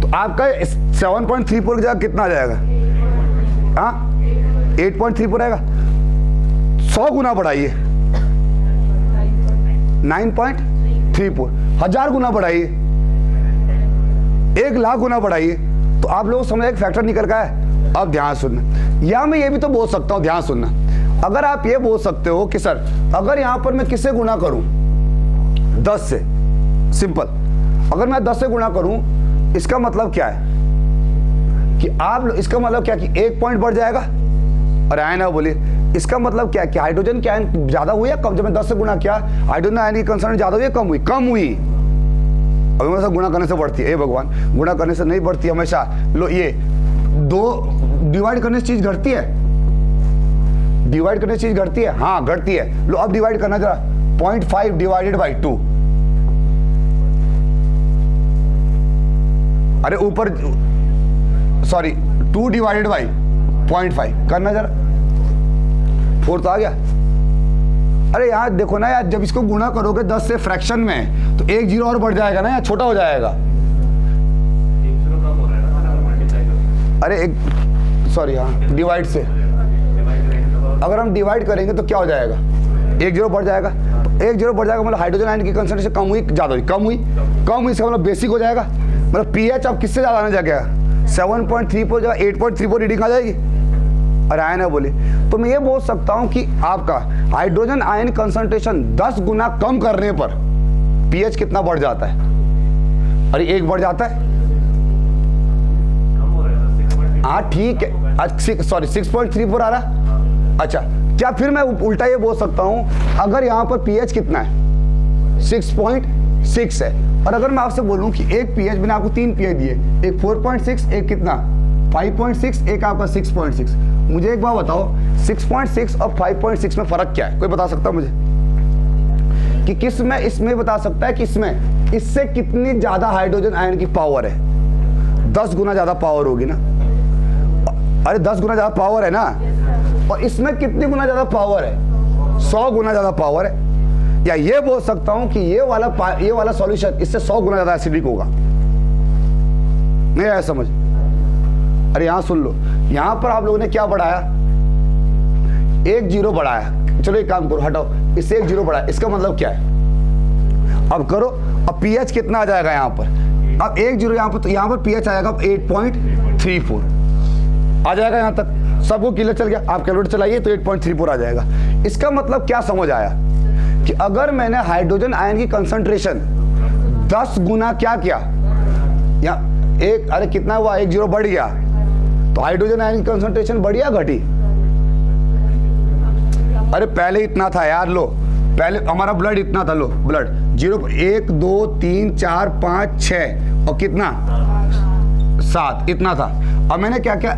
तो आपका 7.34 की जगह कितना आ जाएगा? हाँ 8.34 आएगा। 100 गुना बढ़ाइए, 9.34। 1000 गुना बढ़ाइए, 1,00,000 गुना बढ़ाइए तो आप लोगों को समझ एक फैक्टर निकल का है। अब ध्यान सुनना, या मैं ये भी तो बोल सकता हूँ, ध्यान सुनना, अगर आप ये बोल सकते हो कि सर अगर यहाँ पर मैं किससे गुना करूँ 10 से, सिंपल, अगर मैं 10 से गुना करूँ इसका मतलब क्या है कि आप इसका मतलब क्या कि 1 पॉइंट बढ़ जाएगा। और आए ना बोलिए इसका मतलब क्या कि हाइड्रोजन की आयन ज्यादा हुई है कम? जब मैं 10 से गुना किया हाइड्रोजन आयन की कंसंट्रेशन ज्यादा हुई है कम हुई? कम हुई। अब हमेशा गुणा करने से बढ़ती है, ए भगवान, गुणा करने से नहीं बढ़ती हमेशा। लो ये 2 डिवाइड करने से चीज घटती है, डिवाइड करने से चीज घटती है, हाँ घटती है। लो अब डिवाइड करना जरा, 0.5 डिवाइडेड बाई 2, अरे ऊपर सॉरी 2 डिवाइडेड बाई 0.5 करना जरा, 4 तो आ गया। अरे यार देखो ना यार, जब इसको गुणा करोगे 10 से फ्रैक्शन में तो 1 0 और बढ़ जाएगा ना, या छोटा हो जाएगा। अरे एक सॉरी हाँ डिवाइड से, अगर हम डिवाइड करेंगे तो क्या हो जाएगा? 1 0 बढ़ जाएगा। तो 1 0 बढ़ जाएगा मतलब हाइड्रोजन आयन की कंसंट्रेशन कम हुई ज्यादा हुई? कम हुई। कम हुई इसका मतलब बेसिक हो जाएगा, मतलब पीएच अब किससे ज्यादा आने जाएगा? 7.34 जगह 8.34 रीडिंग आ जाएगी। और आयन है बोले तो मैं ये बोल सकता हूं कि आपका हाइड्रोजन आयन कंसंट्रेशन 10 गुना कम करने पर पीएच कितना बढ़ जाता है? अरे 1 बढ़ जाता है। हाँ ठीक है, सॉरी 6.34 आ रहा। अच्छा क्या फिर मैं उल्टा ये बोल सकता हूं अगर यहां पर पीएच कितना है? 6.6 है। और अगर मैं आपसे बोलूं कि एक पीएच, मैंने आपको 3 पीएच दिए, एक 4.6, एक कितना 5.6, एक आपका 6.6। मुझे एक बात बताओ 6.6 और 5.6 में फर्क क्या है? कोई बता सकता है मुझे कि किस में, इसमें बता सकता है कि इसमें इससे कितनी ज्यादा हाइड्रोजन आयन की पावर है? 10 गुना ज्यादा पावर होगी ना। अरे 10 गुना ज्यादा पावर है ना, और इसमें कितनी गुना ज्यादा पावर है? 100 गुना ज्यादा पावर है। या ये बोल सकता हूं कि ये वाला सॉल्यूशन इससे 100 गुना ज्यादा एसिडिक होगा। नहीं आया समझ? अरे यहां सुन लो, यहां पर आप लोगों ने क्या बढ़ाया? 1 0 बढ़ाया। चलो एक काम करो, हटाओ, इससे 1 0 बढ़ाया, इसका मतलब क्या है? अब करो, अब पीएच कितना आ जाएगा यहां पर? अब 1 0 यहां पर, तो यहां पर पीएच आएगा 8.34 आ जाएगा। यहां तक सबको क्लियर चल गया? आप कैलकुलेटर चलाइए तो 8.34 आ जाएगा। इसका मतलब क्या समझ आया कि अगर मैंने हाइड्रोजन आयन की कंसंट्रेशन 10 गुना क्या किया, या एक, अरे कितना हुआ? 1 0 बढ़ गया, तो हाइड्रोजन आयन की कंसंट्रेशन बढ़ी या घटी? अरे पहले इतना था यार, लो पहले हमारा ब्लड इतना था, लो ब्लड 0 1 2 3 4 5 6 और कितना 7 इतना था। अब मैंने क्या किया?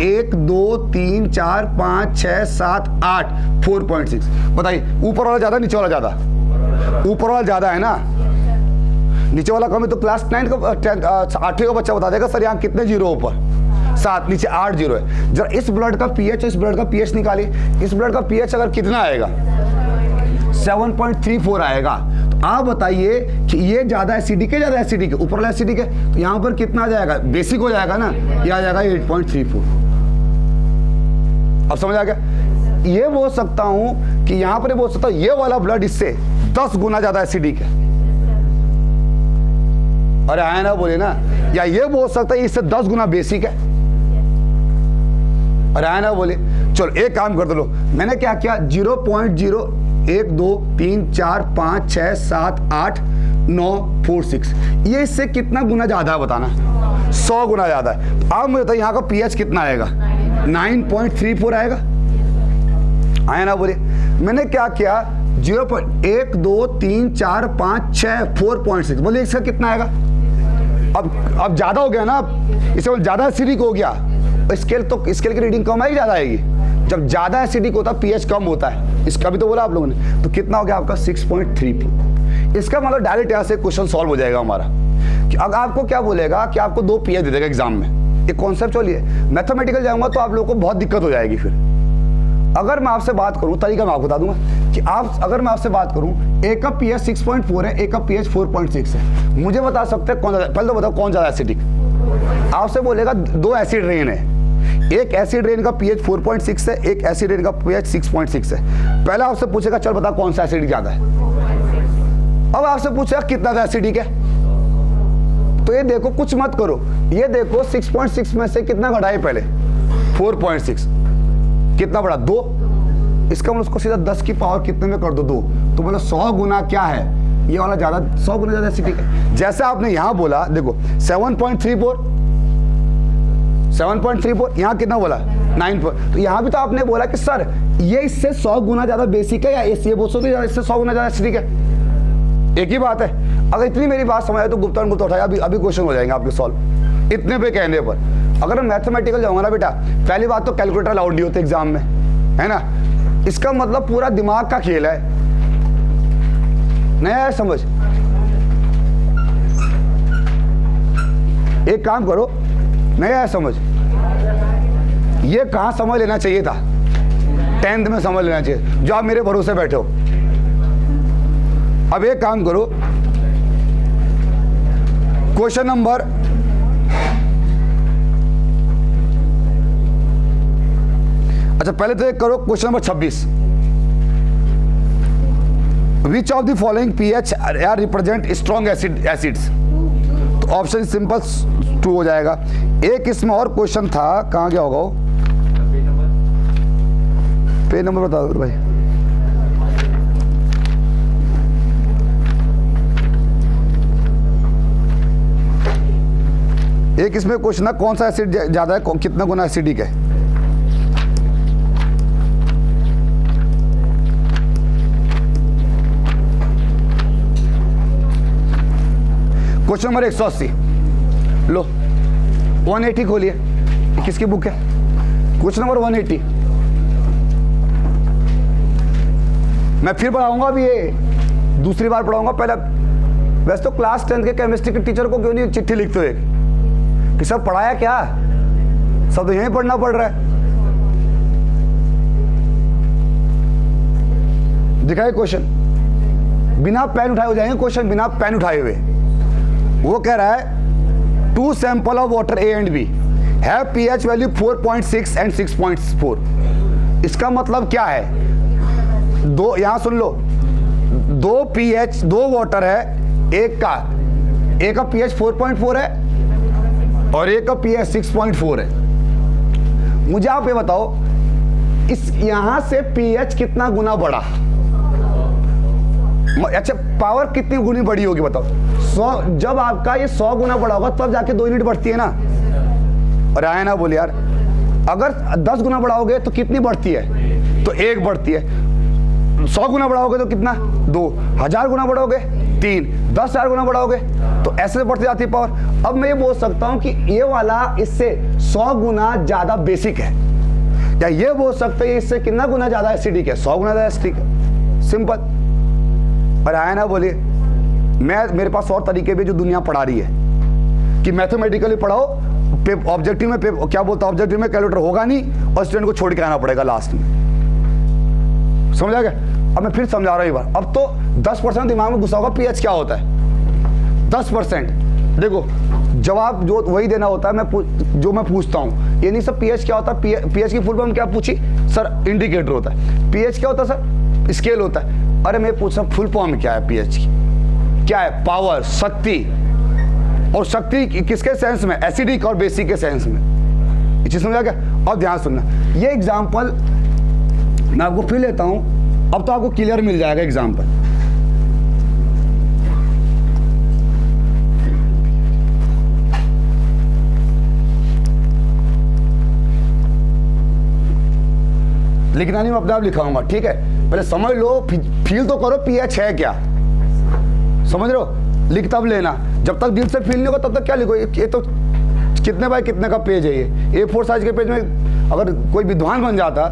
1 2 3 4 5 6 7 8 4.6। बताइए ऊपर वाला ज्यादा नीचे वाला ज्यादा? ऊपर वाला ज्यादा है ना, नीचे वाला कम है। तो क्लास 9 का 8वीं का बच्चा बता देगा सर यहाँ कितने 0 ऊपर? 7, नीचे 8 0 है। जरा इस ब्लड का पीएच, इस ब्लड का पीएच निकालिए। इस ब्लड का पीएच अगर कितना आएगा? 7.34 आएगा। तो आप बताइए कि ये ज्यादा एसिडिक है, ज्यादा एसिडिक है? ऊपर वाला एसिडिक है, तो यहाँ पर कितना आ जाएगा? बेसिक हो जाएगा ना, ये आ जाएगा 8.34। अब समझ आ गया? ये बोल सकता हूं कि यहां पर बोल सकता हूं ये वाला ब्लड इससे 10 गुना ज्यादा एसिडिक है। अरे आया ना बोले ना। या ये बोल सकता है इससे 10 गुना बेसिक है। अरे आया ना बोले। चलो एक काम कर दो, मैंने क्या किया? 0.0 1 2 3 4 5 6 7 8 9 4 6, ये इससे कितना गुना ज्यादा है बताना? 100 गुना ज्यादा है। अब मुझे बताइए यहाँ का पीएच कितना आएगा? 9.34 आएगा। आया ना बोले। मैंने क्या किया? 0.1 2 3 4 5 6 4.6, बोले इसका कितना आएगा? अब ज्यादा हो गया ना, इससे ज्यादा एसिडिक हो गया। स्केल तो स्केल की रीडिंग कम आई ज्यादा आएगी। जब ज्यादा एसिडिक होता है पीएच कम होता है, इसका भी तो बोला आप लोगों ने। तो कितना हो गया आपका? 6.34। इसका मतलब डायरेक्ट यहाँ से क्वेश्चन सॉल्व हो जाएगा हमारा। कि अगर आपको क्या बोलेगा कि आपको 2 पीएच दे देगा एग्जाम में, एक कॉन्सेप्ट है। मैथमेटिकल जाऊंगा तो आप लोगों को बहुत दिक्कत हो जाएगी फिर। अगर मैं आपसे बात करूं, तरीका मैं आपको बता दूंगा कि अगर मैं आपसे बात करूं, एक का पीएच 6.4 है, एक का पीएच 4.6 है, मुझे बता सकते हैं कौन ज्यादा? पहले तो बताओ कौन ज्यादा एसिडिक? आपसे बोलेगा 2 एसिड रेन है, एक एसिड रेन का पीएच 4.6 है, एक एसिड रेन का पीएच 6.6 है। पहले आपसे पूछेगा चल बता कौन सा एसिडिक ज्यादा है। अब आपसे पूछेगा कितना एसिडिक है, तो ये देखो, कुछ मत करो, ये देखो 6.6 में से कितना घटाए पहले, 4.6, कितना बढ़ा, 2। इसका मतलब उसको सीधा 10 की पावर कितने में कर दो, 2। तो मतलब 100 गुना क्या है, ये वाला ज्यादा, 100 गुना ज्यादा एसिडिक है। जैसे आपने यहां बोला, देखो 7.34, यहाँ कितना बोला, 9। तो यहाँ भी तो आपने बोला कि सर ये इससे 100 गुना ज्यादा बेसिक है, या ये बोल सकते हैं इससे 100 गुना ज्यादा एसिडिक है। एक ही बात है। अगर इतनी मेरी बात समझ आए तो गुप्ता उठाया, अभी क्वेश्चन हो जाएंगे आपके सॉल्व इतने पे कहने पर। अगर मैं मैथमेटिकल जाऊंगा ना बेटा, पहली बात तो कैलकुलेटर अलाउड नहीं होते एग्जाम में, है ना। इसका मतलब पूरा दिमाग का खेल है, नहीं आया समझ। एक काम करो, नहीं आया समझ, ये कहां समझ लेना चाहिए था, 10th में समझ लेना चाहिए, जो आप मेरे भरोसे बैठे हो। अब एक काम करो, क्वेश्चन नंबर अच्छा पहले तो एक करो, question number 26, which of the following pH are represent strong acids. तो ऑप्शन सिंपल 2 हो जाएगा। एक इसमें और क्वेश्चन था, कहां गया होगा वो, पेज नंबर बता दो भाई। एक इसमें क्वेश्चन है, कौन सा एसिड ज्यादा है, कितना गुना एसिडिक है। क्वेश्चन नंबर 180 लो, 180 खोलिए, किसकी बुक है, क्वेश्चन नंबर 180। मैं फिर पढ़ाऊंगा, अभी ये दूसरी बार पढ़ाऊंगा। पहले वैसे तो क्लास 10th के केमिस्ट्री के टीचर को क्यों नहीं चिट्ठी लिखते हो एक कि सब पढ़ाया क्या, सब तो यहीं पढ़ना पड़ रहा है। दिखाइए क्वेश्चन, बिना पेन उठाए हो जाएंगे क्वेश्चन, बिना पेन उठाए हुए। वो कह रहा है 2 sample of water A and B have pH value 4.6 and 6.4। इसका मतलब क्या है, दो, यहां सुन लो, 2 पीएच, 2 वाटर है, एक का पीएच 4.4 है और एक का पीएच 6.4 है। मुझे आप ये बताओ, इस यहां से पीएच कितना गुना बढ़ा, अच्छा पावर कितनी गुनी बढ़ी होगी बताओ। 100, जब आपका ये 100 गुना बढ़ा होगा तब जाके 2 यूनिट बढ़ती है ना। और आया ना बोल यार, अगर 10 गुना बढ़ाओगे तो कितनी बढ़ती है, तो 1 बढ़ती है। 100 गुना बढ़ाओगे तो कितना, 2। 1000 गुना बढ़ाओगे 3, 10,000 गुना बढ़ाओगे तो ऐसे बढ़ती जाती है पावर। अब मैं ये बोल सकता हूं कि ये वाला इससे 100 गुना ज्यादा बेसिक है, या ये बोल सकते हैं इससे कितना गुना ज्यादा एसिडिक है, 100 गुना ज्यादा एसिडिक है, सिंपल। और आया ना बोलिए, मेरे पास और तरीके भी जो दुनिया पढ़ा रही है कि मैथमेटिकली पढ़ाओ, ऑब्जेक्टिव में क्या बोलता है, ऑब्जेक्टिव में कैलकुलेटर होगा नहीं और स्टूडेंट को छोड़ के आना पड़ेगा लास्ट में, समझ आ गया। अब मैं फिर समझा रहा हूं एक बार, अब तो 10% दिमाग में घुसा होगा पीएच क्या होता है, 10%। देखो जवाब जो वही देना होता है, जो मैं पूछता हूं, ये नहीं सब पीएच क्या होता है, पीएच की फुल फॉर्म क्या पूछी सर, इंडिकेटर होता है। पीएच क्या होता है सर, स्केल होता है। अरे मैं पूछ रहा हूं फुल फॉर्म क्या है पीएच की, क्या है, पावर, शक्ति। और शक्ति किसके सेंस में, एसिडिक और बेसिक के सेंस में, ये चीज समझा क्या। अब ध्यान सुनना, ये एग्जांपल मैं आपको फिर लेता हूं, अब तो आपको क्लियर मिल जाएगा एग्जांपल। लिखना नहीं, मैं अपने आप लिखाऊंगा, ठीक है। पहले समझ लो, फील तो करो पीएच है क्या, समझ रहे हो, लिख तब लेना। जब तक दिल से फील नहीं होगा तब तक क्या लिखो। ये तो कितने बाय कितने का पेज है, ये A4 साइज के पेज में अगर कोई विद्वान बन जाता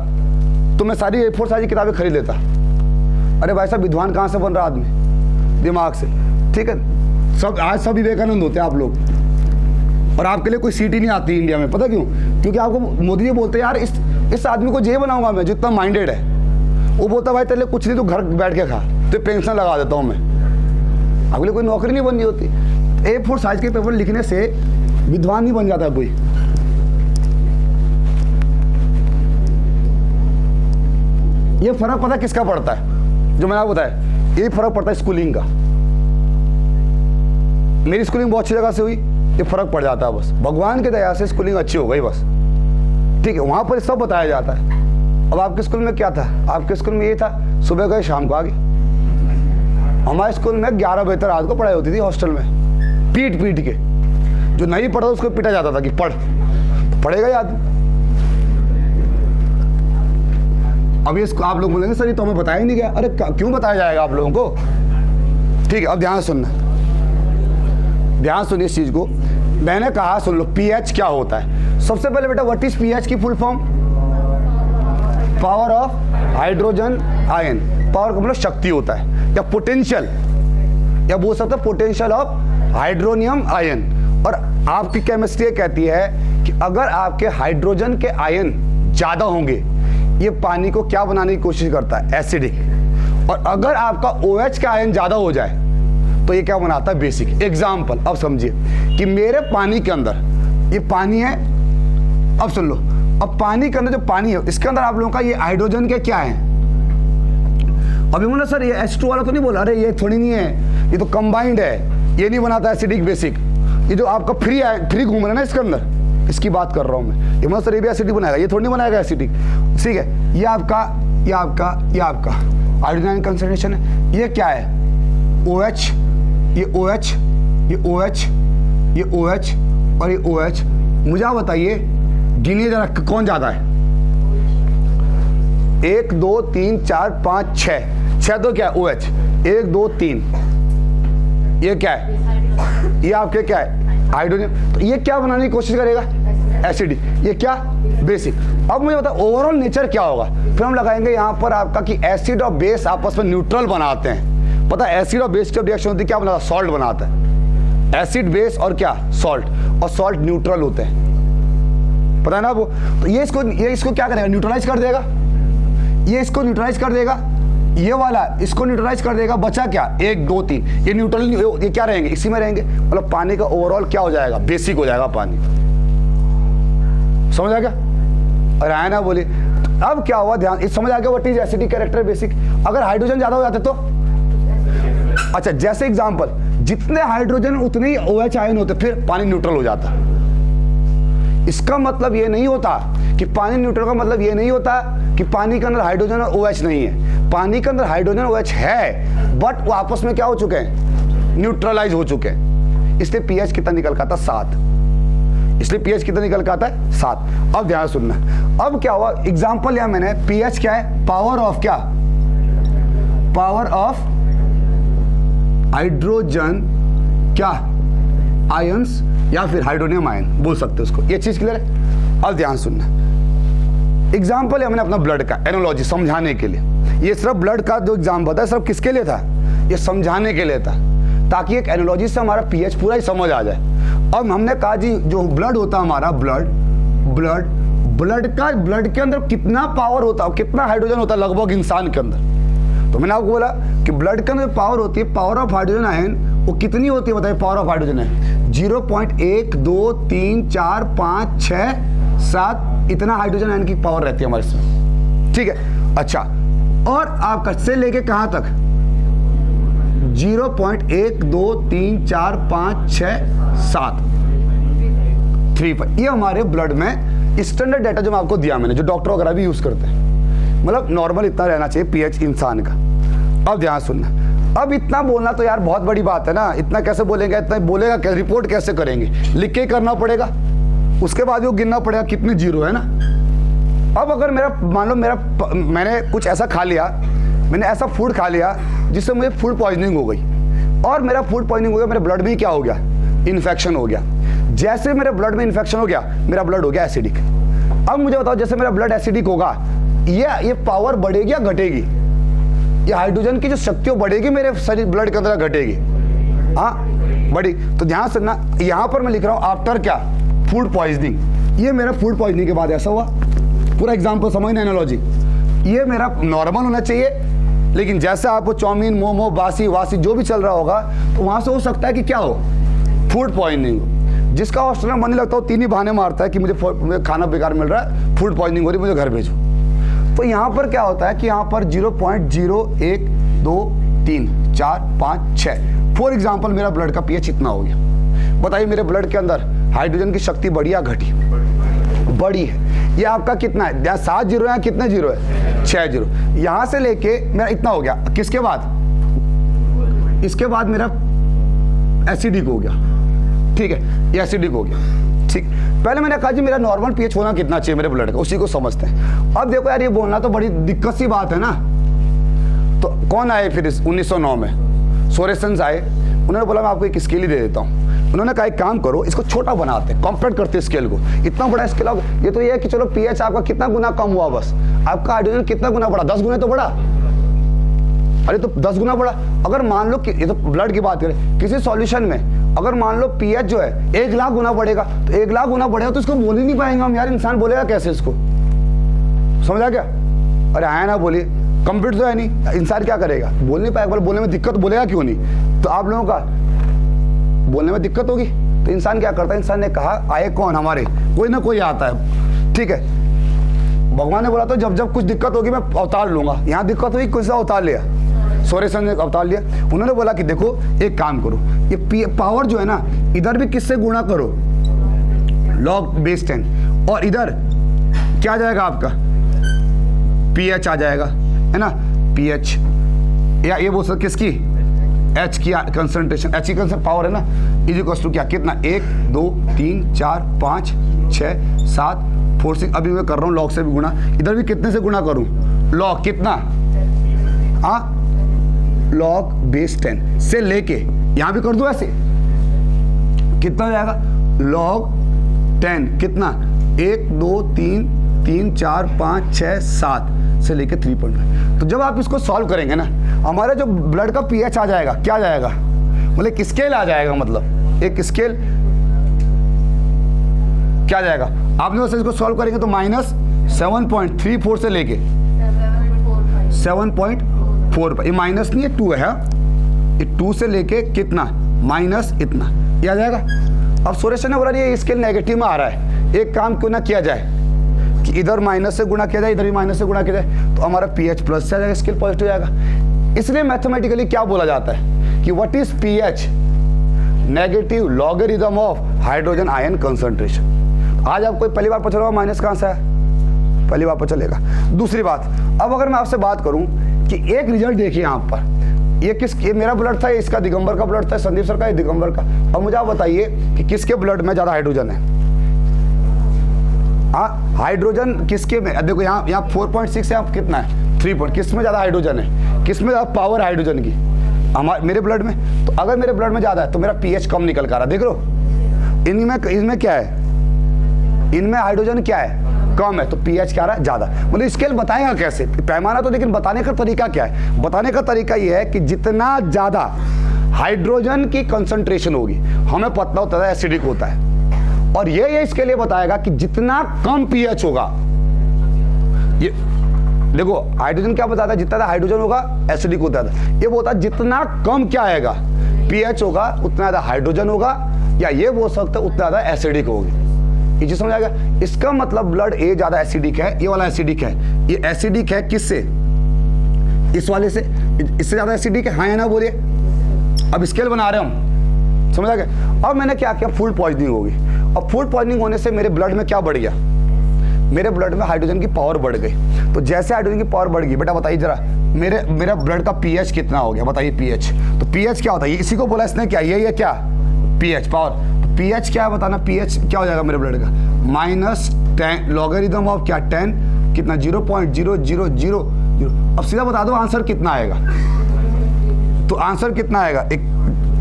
तो मैं सारी A4 साइज की किताबें खरीद लेता। अरे भाई साहब, विद्वान कहाँ से बन रहा आदमी, दिमाग से, ठीक है। सब आज सब विवेकानंद होते हैं आप लोग, और आपके लिए कोई सीट ही नहीं आती इंडिया में, पता क्यों, क्योंकि आपको मोदी जी बोलते हैं यार इस आदमी को जे बनाऊंगा मैं, जो इतना माइंडेड है। वो बोलता भाई तेरे कुछ नहीं, तो घर बैठ के खा, तो पेंशन लगा देता हूँ मैं। आपके लिए कोई नौकरी नहीं बननी होती। A4 साइज के पेपर लिखने से विद्वान नहीं बन जाता कोई। ये फर्क पता किसका पड़ता है, जो मैंने आपको बताया, ये फर्क पड़ता है स्कूलिंग का। मेरी स्कूलिंग बहुत अच्छी जगह से हुई, ये फ़र्क पड़ जाता है बस, भगवान की दया से स्कूलिंग अच्छी हो गई बस, ठीक है। वहाँ पर सब बताया जाता है। अब आपके स्कूल में क्या था? आपके स्कूल में ये था, सुबह गए शाम को आ गए। हमारे स्कूल में 11 बजे तक रात को पढ़ाई होती थी हॉस्टल में, पीट पीट के। जो नहीं पढ़ा उसको पीटा जाता था कि पढ़, तो पढ़ेगा याद। अब ये आप लोग बोलेंगे सर ये तो हमें बताया ही नहीं गया। अरे क्यों बताया जाएगा आप लोगों को? ठीक है, अब ध्यान सुनना, ध्यान सुनिए इस चीज को। मैंने कहा सुन लो, पीएच क्या होता है। सबसे पहले बेटा व्हाट इज पीएच की full form? Power of hydrogen ion. Power का मतलब शक्ति होता है या पोटेंशियल, या बोल सकते हैं पोटेंशियल ऑफ हाइड्रोनियम आयन। और आपकी केमिस्ट्री कहती है कि अगर आपके हाइड्रोजन के आयन ज्यादा होंगे, ये पानी को क्या बनाने की कोशिश करता है? एसिडिक। और अगर आपका OH का आयन ज्यादा हो जाए तो ये क्या बनाता है? बेसिक। एग्जाम्पल अब समझिए कि मेरे पानी के अंदर ये पानी है, अब सुन लो, अब पानी के अंदर जो पानी है इसके अंदर आप लोगों का ये हाइड्रोजन के क्या है? अभी बोला सर ये H2 वाला तो नहीं बोला, अरे ये थोड़ी नहीं है, ये तो कंबाइंड है, ये नहीं बनाता एसिडिक बेसिक। ये जो आपका फ्री घूम रहा है ना इसके अंदर, इसकी बात कर रहा हूं मैं। ये मतलब सर ये भी एसिडिक बनाएगा, ये थोड़ी नहीं बनाएगा एसिडिक, ठीक है। ये आपका हाइड्रोजन कंसंट्रेशन है। ये क्या है? OH, ये OH, ये OH, ये OH और ये OH। मुझे आप बताइए, गिनिए जरा कौन ज्यादा है? 1 2 3 4 5 6 तो क्या है? OH। 1 2 3, ये क्या है? ये आपके क्या है? हाइड्रोजन। तो ये क्या बनाने की कोशिश करेगा? एसिडिक। ये क्या? बेसिक। अब मुझे बताओ ओवरऑल नेचर क्या होगा? फिर हम लगाएंगे यहाँ पर आपका कि एसिड और बेस आपस में न्यूट्रल बनाते हैं। पता है एसिड और बेस की रिएक्शन होती है, क्या बनाता है? सॉल्ट बनाता है। एसिड बेस और क्या? सॉल्ट। और सॉल्ट न्यूट्रल होते हैं, पता है ना आपको? तो ये इसको क्या करेगा? न्यूट्रलाइज कर देगा। ये इसको न्यूट्रलाइज कर देगा, ये वाला इसको न्यूट्रलाइज कर देगा। बचा क्या? 1 2 3, ये न्यूट्रल, ये क्या रहेंगे? इसी में रहेंगे। मतलब पानी का ओवरऑल क्या हो जाएगा? बेसिक हो जाएगा पानी। समझ आ गया? और आया ना बोले। अब क्या हुआ? ध्यान, समझ आ गया what is acidic character basic. अगर हाइड्रोजन ज्यादा हो जाते तो अच्छा, जैसे एग्जांपल, जितने हाइड्रोजन उतने ही OH आयन होते, फिर पानी न्यूट्रल हो जाता। इसका मतलब ये नहीं होता कि पानी न्यूट्रल का मतलब ये नहीं होता कि पानी के अंदर हाइड्रोजन और OH नहीं है। पानी के अंदर हाइड्रोजन और OH है, बट वो आपस में क्या हो चुके हैं? न्यूट्रलाइज हो चुके हैं। इसलिए पीएच कितना निकल का आता? 7। इसलिए पीएच कितना निकल का आता है? 7। अब ध्यान सुनना, अब क्या हुआ? एग्जाम्पल लिया मैंने। पीएच क्या है? पावर ऑफ क्या? पावर ऑफ हाइड्रोजन क्या? आयंस या फिर हाइड्रोनियम आयन बोल सकते हो उसको। ये चीज क्लियर है? अब ध्यान सुनना, एग्जाम्पल है मैंने अपना ब्लड का, एनोलॉजी समझाने के लिए। ये सिर्फ ब्लड का जो एग्जाम्पल था, सिर्फ किसके लिए था? ये समझाने के लिए था, ताकि एक एनोलॉजी से हमारा पीएच पूरा ही समझ आ जाए। अब हमने कहा जी जो ब्लड होता है हमारा, ब्लड के अंदर कितना पावर होता है, कितना हाइड्रोजन होता है लगभग इंसान के अंदर? तो मैंने आपको बोला कि ब्लड के अंदर पावर होती है, पावर ऑफ हाइड्रोजन आयन, वो कितनी होती है बताइए? पावर ऑफ हाइड्रोजन आयन 0.1 2 3 4 5 6 7, इतना हाइड्रोजन आयन की पावर रहती है हमारे इसमें, ठीक है। अच्छा, और आपका से लेके कहां तक? 0.1 2 3 4 5 6 7 3 5। ये हमारे ब्लड में स्टैंडर्ड डाटा जो मैं आपको दिया मैंने, जो डॉक्टर वगैरह भी यूज करते हैं, मतलब नॉर्मल इतना रहना चाहिए पीएच इंसान का। अब ध्यान सुनना, अब इतना बोलना तो यार बहुत बड़ी बात है ना, इतना कैसे बोलेंगे? इतना बोलेगा क्या? रिपोर्ट कैसे करेंगे? लिख के करना पड़ेगा, उसके बाद वो गिनना पड़ेगा कितने जीरो है ना। अब अगर मेरा मान लो मैंने कुछ ऐसा खा लिया, मैंने ऐसा फूड खा लिया जिससे मुझे फूड पॉइजनिंग हो गई, और मेरा फूड पॉइजनिंग हो गया, मेरे ब्लड में क्या हो गया? इन्फेक्शन हो गया। जैसे मेरे ब्लड में इन्फेक्शन हो गया, मेरा ब्लड हो गया एसिडिक। अब मुझे बताओ, जैसे मेरा ब्लड एसिडिक होगा, ये पावर बढ़ेगी या घटेगी? ये हाइड्रोजन की जो शक्ति बढ़ेगी मेरे शरीर ब्लड के अंदर, घटेगी? हाँ, बढ़ी। तो ध्यान से ना, यहाँ पर मैं लिख रहा हूँ आफ्टर क्या? Food poisoning. ये मेरा फूड पॉइजनिंग के बाद ऐसा हुआ। पूरा एग्जाम्पल समझना, एनालॉजी। ये मेरा नॉर्मल होना चाहिए, लेकिन जैसे आपको चाउमीन, मोमो, बासी वासी जो भी चल रहा होगा, तो वहां से हो सकता है कि क्या हो? फूड पॉइजनिंग हो। जिसका हॉस्टल में मन नहीं लगता, वो 3 ही बहाने मारता है कि मुझे खाना बेकार मिल रहा है, फूड पॉइजनिंग हो रही है, मुझे घर भेजो। तो यहाँ पर क्या होता है कि यहाँ पर 0.01 2 3 4 5 6 फॉर एग्जाम्पल मेरा ब्लड का पीएच इतना हो गया, बताइए मेरे ब्लड के अंदर हाइड्रोजन की शक्ति बढ़ी या घटी? बड़ी है। ये आपका कितना है? यहाँ 7 जीरो है, कितने जीरो है? 6 जीरो। यहाँ से लेके मेरा इतना हो गया, किसके बाद? इसके बाद मेरा एसिडिक हो गया, ठीक है, ये एसिडिक हो गया, ठीक। पहले मैंने कहा जी मेरा नॉर्मल पीएच होना कितना चाहिए मेरे ब्लड का, उसी को समझते हैं। अब देखो यार, ये बोलना तो बड़ी दिक्कत सी बात है ना। तो कौन आए फिर 1909 में? सोरेसन आए, उन्होंने बोला मैं आपको एक स्केल ही दे देता हूँ। उन्होंने कहा एक काम करो, इसको छोटा बनाते, कॉम्पैक्ट करते स्केल को। इतना बड़ा स्केल, ये तो ये है कि चलो पीएच आपका कितना गुना कम हुआ, बस आपका हाइड्रोजन कितना गुना बढ़ा? 10 गुना तो बढ़ा। अरे तो 10 गुना बढ़ा। अगर मान लो कि ये तो ब्लड की बात करें, किसी सॉल्यूशन में अगर मान लो पीएच जो है 1 लाख गुना बढ़ेगा, तो 1 लाख गुना बढ़ेगा तो इसको बोल ही नहीं पाएंगे हम यार। इंसान बोलेगा कैसे इसको? समझा क्या? अरे आया ना बोलिए, कंप्यूटर तो है नहीं, इंसान क्या करेगा? बोल नहीं पाएगा। बोलने में दिक्कत, बोलेगा क्यों नहीं? तो आप लोगों का बोलने में दिक्कत होगी, तो इंसान क्या करता है? इंसान ने कहा आए कौन? हमारे कोई ना कोई आता है, ठीक है। भगवान ने बोला तो जब जब कुछ दिक्कत होगी मैं अवतार लूंगा। यहाँ दिक्कत हुई, कुछ अवतार लिया, सोरेसन ने अवतार लिया। उन्होंने बोला कि देखो एक काम करो, ये पावर जो है ना, इधर भी किससे गुणा करो? log बेस 10, और इधर क्या आ जाएगा आपका? पीएच आ जाएगा, है ना, पीएच। या ये बोल सकते किसकी? एच की कंसंट्रेशन, एच की कंसंट्रेशन पावर है ना, इज इक्वल टू क्या? कितना? 1 2 3 4 5 6 7 4 6। अभी मैं कर रहा हूँ लॉग से भी गुणा, इधर भी कितने से गुणा करूँ? लॉग कितना? हाँ, लॉग बेस 10 से लेके यहां भी कर दो ऐसे, कितना हो जाएगा? लॉग 10 कितना? 1 2 3 3 4 5 6 7 से लेके 3.5। तो जब आप इसको सॉल्व करेंगे ना, हमारा जो ब्लड का पीएच आ जाएगा, क्या आ जाएगा? मतलब स्केल आ जाएगा, मतलब एक स्केल क्या आ जाएगा? आपने वैसे इसको सॉल्व करेंगे तो -7.34 से लेके 7.4, ये माइनस नहीं है, 2 है, ये 2 से लेके कितना? माइनस इतना, ये आ जाएगा। अब सोरेसन ने बोला ये स्केल नेगेटिव में आ रहा है, एक काम क्यों ना किया जाए कि इधर माइनस से गुणा किया जाए, इधर भी माइनस से गुणा किया जाए, तो हमारा पीएच प्लस से आ जाएगा, स्केल पॉजिटिव जाएगा। इसलिए मैथमेटिकली क्या बोला जाता है कि what is pH? Negative logarithm of hydrogen ion concentration. आज आप कोई पहली बार पूछ रहा हो माइनस कहां से है, पहली बार पता चलेगा। दूसरी बात, अब अगर मैं आपसे बात करूं कि एक रिजल्ट देखिए यहाँ पर, ये मेरा ब्लड था, इसका दिगंबर का ब्लड था, संदीप सर का, ये दिगंबर का। अब मुझे आप बताइए कि किसके ब्लड में ज्यादा हाइड्रोजन है? हाँ, हाइड्रोजन किसके में? देखो यहाँ 4.6 है, कितना है? 3. किस में ज्यादा हाइड्रोजन है? किस में ज्यादा पावर हाइड्रोजन की? मेरे ब्लड में। तो अगर मेरे ब्लड में ज्यादा है तो मेरा पीएच कम निकल कर रहा, देख लो। इनमें क्या है? इनमें हाइड्रोजन क्या है? कम है, तो पीएच क्या रहा है? ज्यादा। मतलब स्केल बताएगा कैसे? पैमाना तो, लेकिन बताने का तरीका क्या है? बताने का तरीका ये है कि जितना ज्यादा हाइड्रोजन की कंसंट्रेशन होगी, हमें पता होता है एसिडिक होता है, और ये इसके लिए बताएगा कि जितना कम पीएच होगा, ये देखो हाइड्रोजन क्या बताता है? जितना हाइड्रोजन होगा एसिडिक होता है। ये बोलता है जितना कम क्या आएगा? पीएच होगा, उतना ज्यादा हाइड्रोजन होगा, या ये बोल सकते उतना ज्यादा एसिडिक होगी। ये चीज समझ आ गया? इसका मतलब ब्लड ए ज्यादा एसिडिक है, ये वाला एसिडिक है। ये एसिडिक है किससे? इस वाले से, इससे ज्यादा एसिडिक है, हाँ या ना बोलिए। अब स्केल बना रहे हम, समझ आ गया? अब मैंने क्या किया? फूड पॉइजनिंग होगी। अब फूड पॉइजनिंग होने से मेरे ब्लड में क्या बढ़ गया? मेरे ब्लड में हाइड्रोजन की पावर बढ़ गई। तो जैसे हाइड्रोजन की पावर बढ़ गई, बेटा बताइए जरा, मेरा ब्लड का पीएच कितना हो गया? बताइए पीएच। तो पीएच क्या होता है? इसी को बोला इसने, क्या ये क्या? PH power. पीएच क्या है बताना? पीएच क्या हो जाएगा मेरे ब्लड का? -10 लॉगरिथम ऑफ क्या? 10 कितना? 0.0000। अब सीधा बता दो आंसर कितना आएगा? तो आंसर कितना आएगा?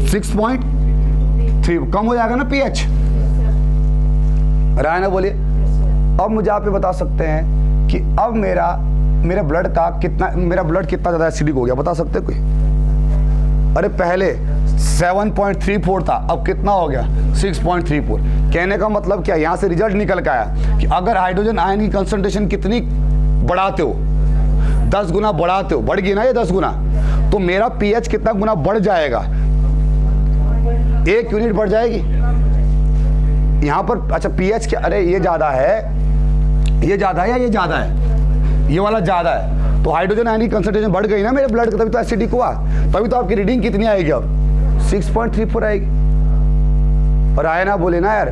6.3। कम हो जाएगा ना पीएच? राय ना बोलिए। अब मुझे आप ये बता सकते हैं कि अब मेरे ब्लड कितना ज्यादा एसिडिक हो गया? बता सकते कोई? अरे पहले 7.34 था, अब कितना हो गया? 6.34। कहने का मतलब क्या? यहां से रिजल्ट निकल के आया कि अगर हाइड्रोजन आयन की कंसंट्रेशन कितनी बढ़ाते हो, 10 गुना बढ़ाते हो, बढ़ गई ना ये 10 गुना, तो मेरा पीएच कितना गुना बढ़ जाएगा? 1 यूनिट बढ़ जाएगी यहां पर। अच्छा पीएच क्या? अरे ये ज्यादा है, ये ज्यादा है या ये ज्यादा है? ये वाला ज्यादा है, तो हाइड्रोजन आयन की कंसंट्रेशन बढ़ गई ना मेरे ब्लड का, तभी तो एसिडिक हुआ। तभी तो आपकी रीडिंग कितनी आएगी? अब 6.34 आएगी। और आया ना, बोले ना यार।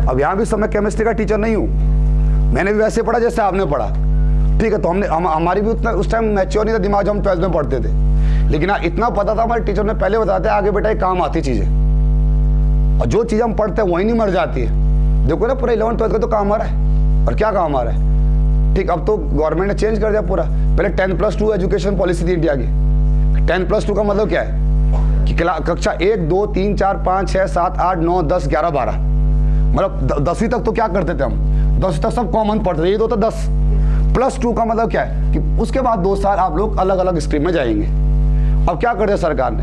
अब यहाँ भी समय केमिस्ट्री का टीचर नहीं हूँ, मैंने भी वैसे पढ़ा जैसे आपने पढ़ा, ठीक है। तो हमारी भी उतना उस टाइम मैच्योर नहीं था दिमाग जब हम 12th में पढ़ते थे, लेकिन हाँ इतना पता था, हमारे टीचर ने पहले बताते आगे बेटा ये काम आती चीज़ें, और जो चीज़ हम पढ़ते हैं वही नहीं मर जाती है। देखो ना पूरा 11th 12th का तो काम आ रहा है, और क्या काम आ रहा है, ठीक। अब तो गवर्नमेंट ने चेंज कर दिया पूरा। पहले 10+2 एजुकेशन पॉलिसी थी इंडिया की। 10+2 का मतलब क्या है कि कक्षा 1 2 3 4 5 6 7 8 9 10 11 12, मतलब 10वीं तक तो क्या करते थे हम, 10वीं तक सब कॉमन पढ़ते थे, ये तो 10+2 का मतलब क्या है कि उसके बाद 2 साल आप लोग अलग अलग स्ट्रीम में जाएंगे। अब क्या कर दिया सरकार ने,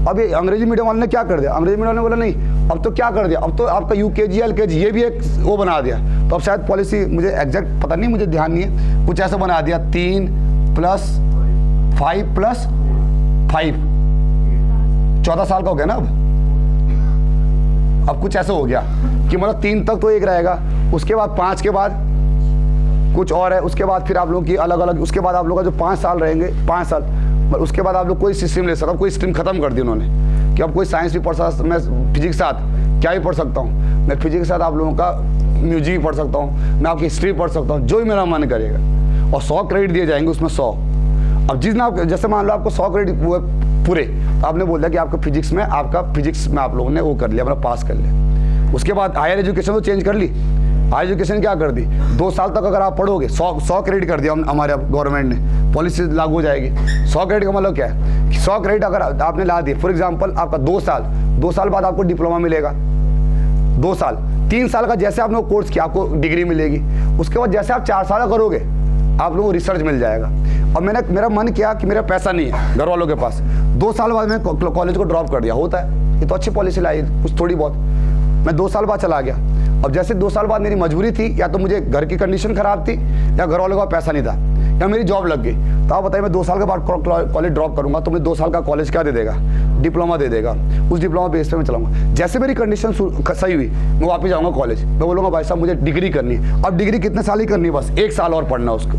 अब ये अंग्रेजी मीडियम वाले ने क्या कर दिया, अंग्रेजी मीडियम ने बोला नहीं, अब तो क्या कर दिया, अब तो आपका UKG LKG ये भी एक वो बना दिया। तो अब शायद पॉलिसी मुझे एग्जैक्ट पता नहीं, मुझे ध्यान नहीं है, कुछ ऐसा बना दिया 3+5+5, 14 साल का हो गया ना अब कुछ ऐसा हो गया कि मतलब 3 तक तो एक रहेगा, उसके बाद 5 के बाद कुछ और है, उसके बाद फिर आप लोग की अलग अलग, उसके बाद आप लोग का जो 5 साल रहेंगे 5 साल, उसके बाद आप लोग कोई स्ट्रीम ले सकते, कोई स्ट्रीम खत्म कर दी उन्होंने कि अब कोई साइंस भी पढ़ सकता, मैं फिजिक्स के साथ क्या भी पढ़ सकता हूँ, मैं फिजिक्स के साथ आप लोगों का म्यूजिक भी पढ़ सकता हूँ, मैं आपकी हिस्ट्री पढ़ सकता हूँ, जो भी मेरा मन करेगा, और 100 क्रेडिट दिए जाएंगे उसमें 100। अब जितना आप जैसे मान लो आपको 100 क्रेडिट पूरे, तो आपने बोल दिया कि आपका फिजिक्स में आप लोगों ने वो कर लिया, मतलब पास कर लिया। उसके बाद हायर एजुकेशन तो चेंज कर ली, हायर एजुकेशन क्या कर दी, 2 साल तक अगर आप पढ़ोगे 100 क्रेडिट कर दिया हमारे गवर्नमेंट ने, पॉलिसी लागू हो जाएगी। 100 क्रेडिट का मतलब क्या है कि 100 क्रेडिट अगर आपने ला दिए, फॉर एग्जांपल आपका 2 साल बाद आपको डिप्लोमा मिलेगा, 2 साल, 3 साल का जैसे आपने कोर्स किया आपको डिग्री मिलेगी, उसके बाद जैसे आप 4 साल का करोगे आप लोगों को रिसर्च मिल जाएगा। और मेरा मन किया कि मेरा पैसा नहीं है घर वालों के पास, 2 साल बाद मैं कॉलेज को ड्रॉप कर दिया, होता है, ये तो अच्छी पॉलिसी लाई कुछ थोड़ी बहुत, मैं 2 साल बाद चला गया। अब जैसे 2 साल बाद मेरी मजबूरी थी, या तो मुझे घर की कंडीशन खराब थी, या घर वालों का पैसा नहीं था, या मेरी जॉब लग गई, तो आप बताइए मैं 2 साल के बाद कॉलेज ड्रॉप करूंगा तो मुझे 2 साल का कॉलेज क्या दे देगा, डिप्लोमा दे देगा, उस डिप्लोमा बेस पे मैं चलाऊंगा। जैसे मेरी कंडीशन सही हुई मैं वापस जाऊंगा कॉलेज, मैं बोलूँगा भाई साहब मुझे डिग्री करनी है। अब डिग्री कितने साल ही करनी है, बस 1 साल और पढ़ना है उसको,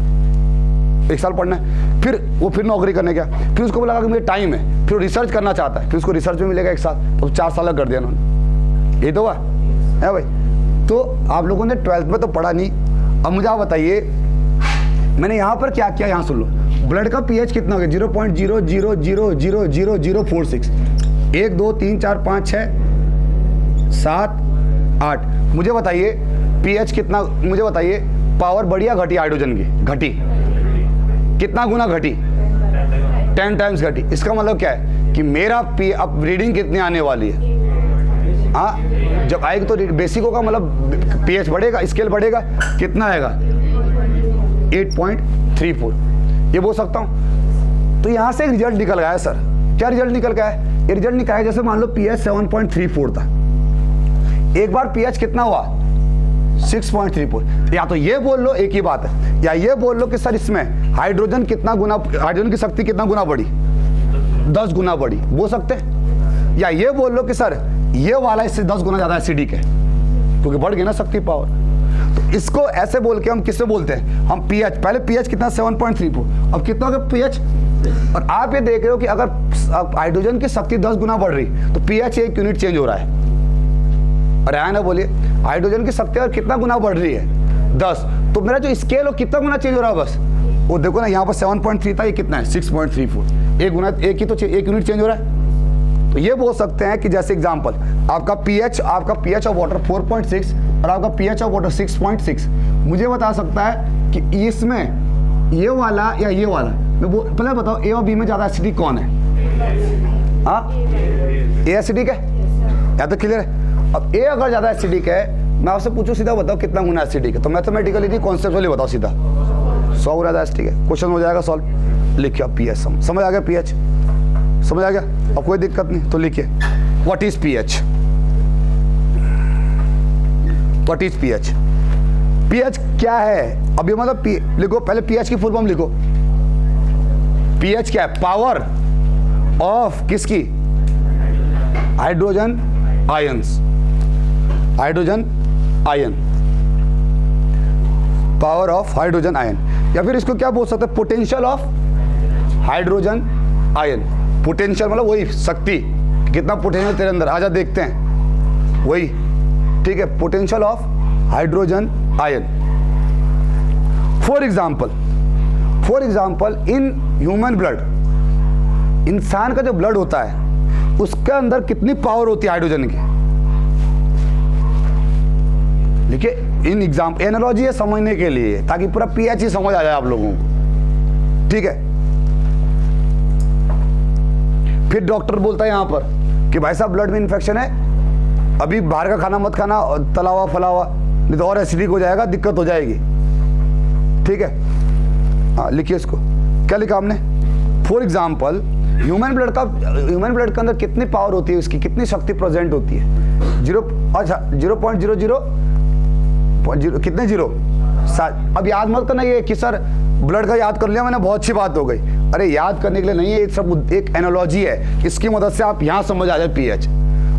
1 साल पढ़ना है, फिर नौकरी करने का, फिर उसको बोला कि मुझे टाइम है, फिर रिसर्च करना चाहता है, फिर उसको रिसर्च में मिलेगा 1 साल, तो 4 साल कर दिया उन्होंने, ये तो हुआ है भाई। तो आप लोगों ने 12th में तो पढ़ा नहीं। अब मुझे आप बताइए मैंने यहाँ पर क्या किया, यहाँ सुन लो, ब्लड का pH कितना हो गया, 0.000000046, 1 2 3 4 5 6 7 8। मुझे बताइए pH कितना, मुझे बताइए पावर बढ़ी या घटी, हाइड्रोजन की घटी, कितना गुना घटी, 10 टाइम्स घटी। इसका मतलब क्या है कि मेरा अब रीडिंग कितनी आने वाली है, हाँ जब आएगी तो बेसिक होगा, मतलब pH बढ़ेगा, स्केल बढ़ेगा, कितना आएगा 8.34, ये बोल सकता हूँ। तो यहाँ से एक रिजल्ट निकल गया है सर, क्या रिजल्ट निकल गया है, ये रिजल्ट निकला है जैसे मान लो pH 7.34 था, एक बार pH कितना हुआ 6.34। या तो ये बोल लो एक ही बात है, या ये बोल लो कि सर इसमें हाइड्रोजन कितना गुना, हाइड्रोजन की शक्ति कितना गुना बढ़ी, 10 गुना बढ़ी, बोल सकते हैं। या ये बोल लो कि सर ये वाला इससे 10 गुना ज्यादा एसिडिक है, क्योंकि बढ़ गई ना शक्ति पावर। तो इसको ऐसे बोल के हम किससे बोलते हैं, हम pH, पहले pH कितना 7.34, अब कितना हो गया pH। और आप ये देख रहे हो कि अगर हाइड्रोजन की शक्ति 10 गुना बढ़ रही तो pH 1 यूनिट चेंज हो रहा है। अरे आया ना, बोलिए हाइड्रोजन की शक्ति अगर कितना गुना बढ़ रही है 10, तो मेरा जो स्केल हो कितना गुना चेंज हो रहा है, बस वो देखो ना, यहाँ पर 7.3 था, ये कितना है 6.34, 1 गुना, 1 ही तो 1 यूनिट चेंज हो रहा है। तो ये बोल सकते हैं कि जैसे एग्जांपल आपका pH ऑफ वाटर 4.6 और आपका pH ऑफ वाटर 6.6, मुझे बता सकता है कि इसमें ये वाला या ये वाला, पहले बताओ A और B में ज़्यादा एसिडिक कौन है, हाँ A एसिडिक है, या तो क्लियर है। अब A अगर ज़्यादा एसिडिक है, मैं आपसे पूछूं सीधा बताओ कितना गुना एसिडिक है, तो मैथमेटिकली नहीं कॉन्सेप्चुअली बताओ सीधा, 100 गुना ज़्यादा एसिडिक है, क्वेश्चन हो जाएगा सॉल्व। लिखिए आप pH, समझ आ गया pH, समझ आ गया, अब कोई दिक्कत नहीं, तो लिखिए what is pH, what is pH, pH क्या है। अभी मतलब लिखो पहले pH की फुल फॉर्म लिखो, pH क्या है, पावर ऑफ किसकी, hydrogen ions, hydrogen ion, power of hydrogen ion, या फिर इसको क्या बोल सकते हैं, potential of hydrogen ion. Potential मतलब वही शक्ति, कितना पोटेंशियल तेरे अंदर, आजा देखते हैं वही, ठीक है, potential of hydrogen ion. For example in human blood, इंसान का जो ब्लड होता है उसके अंदर कितनी पावर होती है हाइड्रोजन की। देखिए इन एग्जाम्पल एनालॉजी है समझने के लिए, ताकि पूरा पीएच ही समझ आ जाए आप लोगों को, ठीक है। फिर डॉक्टर बोलता है यहां पर कि भाई साहब ब्लड में इन्फेक्शन है, अभी बाहर का खाना मत खाना, तलावा फलावा, नहीं तो और एसिडिक हो जाएगा, दिक्कत हो जाएगी, ठीक है। हाँ लिखिए इसको, क्या लिखा हमने। फॉर एग्जाम्पल ह्यूमन ब्लड के अंदर कितनी पावर होती है, उसकी कितनी शक्ति प्रेजेंट होती है, 0.00 कितने जीरो। अब याद मत करना ये कि सर ब्लड का याद कर लिया मैंने, बहुत अच्छी बात हो गई। अरे याद करने के लिए नहीं है, सब एक एनालॉजी है, इसकी मदद से आप यहाँ समझ आ जाए पीएच।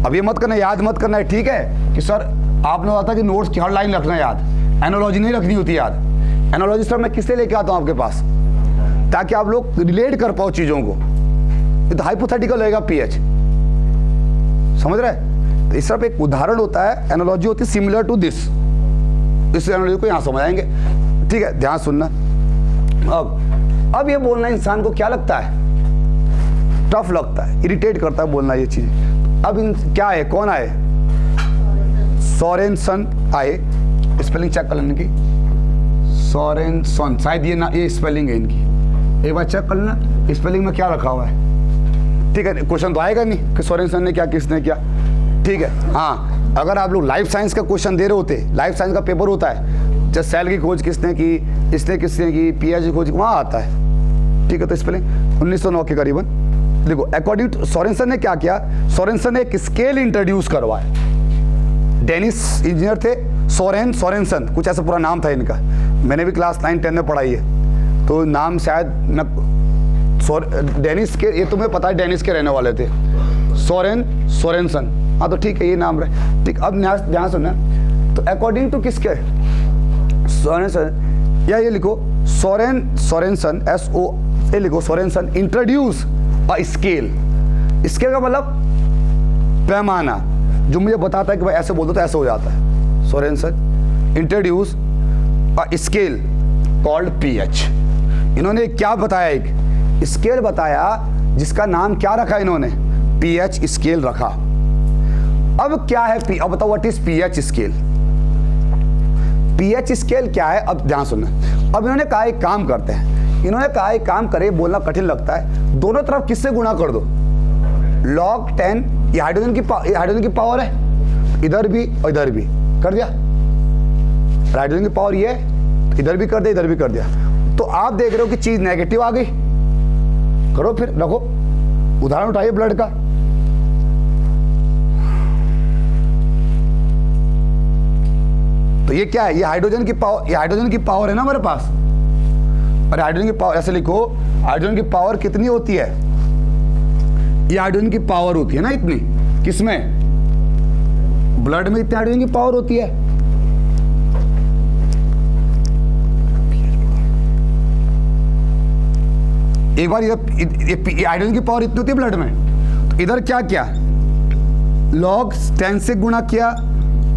अब ये मत करना, याद मत करना है, ठीक है, कि सर आपने बताया था कि नोट्स की हर लाइन रखना याद, एनालॉजी नहीं रखनी होती याद। एनालॉजी सर मैं किस लिए लेके आता हूँ आपके पास, ताकि आप लोग रिलेट कर पाओ चीजों को। ये तो हाइपोथेटिकल रहेगा पीएच, समझ रहे। तो इस तरफ एक उदाहरण होता है, एनालॉजी होती है सिमिलर टू दिस, इस एनालॉजी को यहाँ समझ आएंगे, ठीक है, ध्यान सुनना। अब ये बोलना इंसान को क्या लगता है, टफ लगता है, इरिटेट करता है बोलना ये चीज। अब क्या है, कौन आए, सोरेनसन आए, स्पेलिंग चेक कर लेने की, सोरेनसन, शायद ये स्पेलिंग है इनकी, एक बार चेक कर लेना स्पेलिंग में क्या रखा हुआ है, ठीक है। क्वेश्चन तो आएगा नहीं कि सोरेनसन ने क्या, किसने क्या, ठीक है। हाँ अगर आप लोग लाइफ साइंस का क्वेश्चन दे रहे होते, लाइफ साइंस का पेपर होता है, जैसे सेल की खोज किसने की, इसने किसने की, पीएच की खोज, वहाँ आता है, ठीक है। तो स्पेलिंग 1909 के करीबन देखो। अकॉर्डिंग टू सोरेनसन ने क्या किया, सोरेनसन ने एक स्केल इंट्रोड्यूस करवाया। डेनिस इंजीनियर थे, सोरेनसन कुछ ऐसा पूरा नाम था इनका, मैंने भी क्लास 9-10 में पढ़ाई है, तो नाम शायद डेनिस के, ये तुम्हें पता है डेनिस के रहने वाले थे, सोरेनसन, हाँ तो ठीक है ये नाम रहे, ठीक। अब ध्यान सुनना, तो अकॉर्डिंग टू किसके, सोरेनसन, या ये लिखो सोरेनसन, SO ये लिखो, Sorensen introduce a scale. Scale का मतलब पैमाना, जो मुझे बताता है कि भाई ऐसे बोल दो तो ऐसे हो जाता है। Sorensen introduce a scale called pH. इन्होंने क्या बताया, एक स्केल बताया जिसका नाम क्या रखा इन्होंने, पीएच स्केल रखा। अब क्या है अब बताओ what is pH scale. PH scale क्या है, अब ध्यान सुनना। अब इन्होंने कहा एक काम करते हैं, इन्होंने कहा एक काम करे, बोलना कठिन लगता है, दोनों तरफ किससे गुणा कर दो, log 10, ये हाइड्रोजन की पावर है, इधर भी और इधर भी कर दिया, हाइड्रोजन की पावर ये है, इधर भी कर दिया, इधर भी कर दिया। तो आप देख रहे हो कि चीज नेगेटिव आ गई, करो फिर रखो, उदाहरण उठाइए ब्लड का। तो ये क्या है, ये हाइड्रोजन की पावर, ये हाइड्रोजन की पावर है ना हमारे पास, और हाइड्रोजन की पावर ऐसे लिखो, हाइड्रोजन की पावर कितनी होती है, ये हाइड्रोजन की पावर होती है ना इतनी, किसमें, ब्लड में इतनी हाइड्रोजन की पावर होती है। एक बार ये हाइड्रोजन की पावर इतनी होती है ब्लड में, तो इधर क्या किया, log 10 से गुणा किया,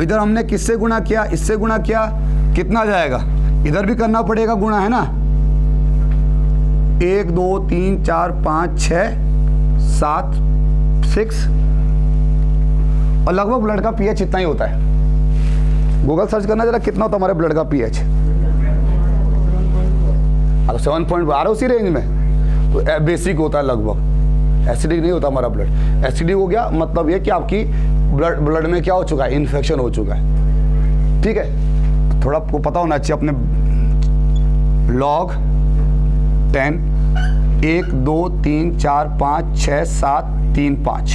इधर हमने किससे गुणा किया, इससे गुणा किया, कितना जाएगा, इधर भी करना पड़ेगा गुणा, है ना, 1 2 3 4 5 6 7 6, और लगभग ब्लड का पीएच इतना ही होता है। गूगल सर्च करना जरा कितना होता है हमारे ब्लड का पीएच, अब 7 आ रहा उसी रेंज में, तो बेसिक होता है लगभग, एसिडिक नहीं होता हमारा ब्लड। एसिडिक हो गया मतलब ये कि आपकी ब्लड में क्या हो चुका है, इन्फेक्शन हो चुका है, ठीक है। थोड़ा आपको पता होना चाहिए अपने, log 10 1 2 3 4 5 6 7 3 5,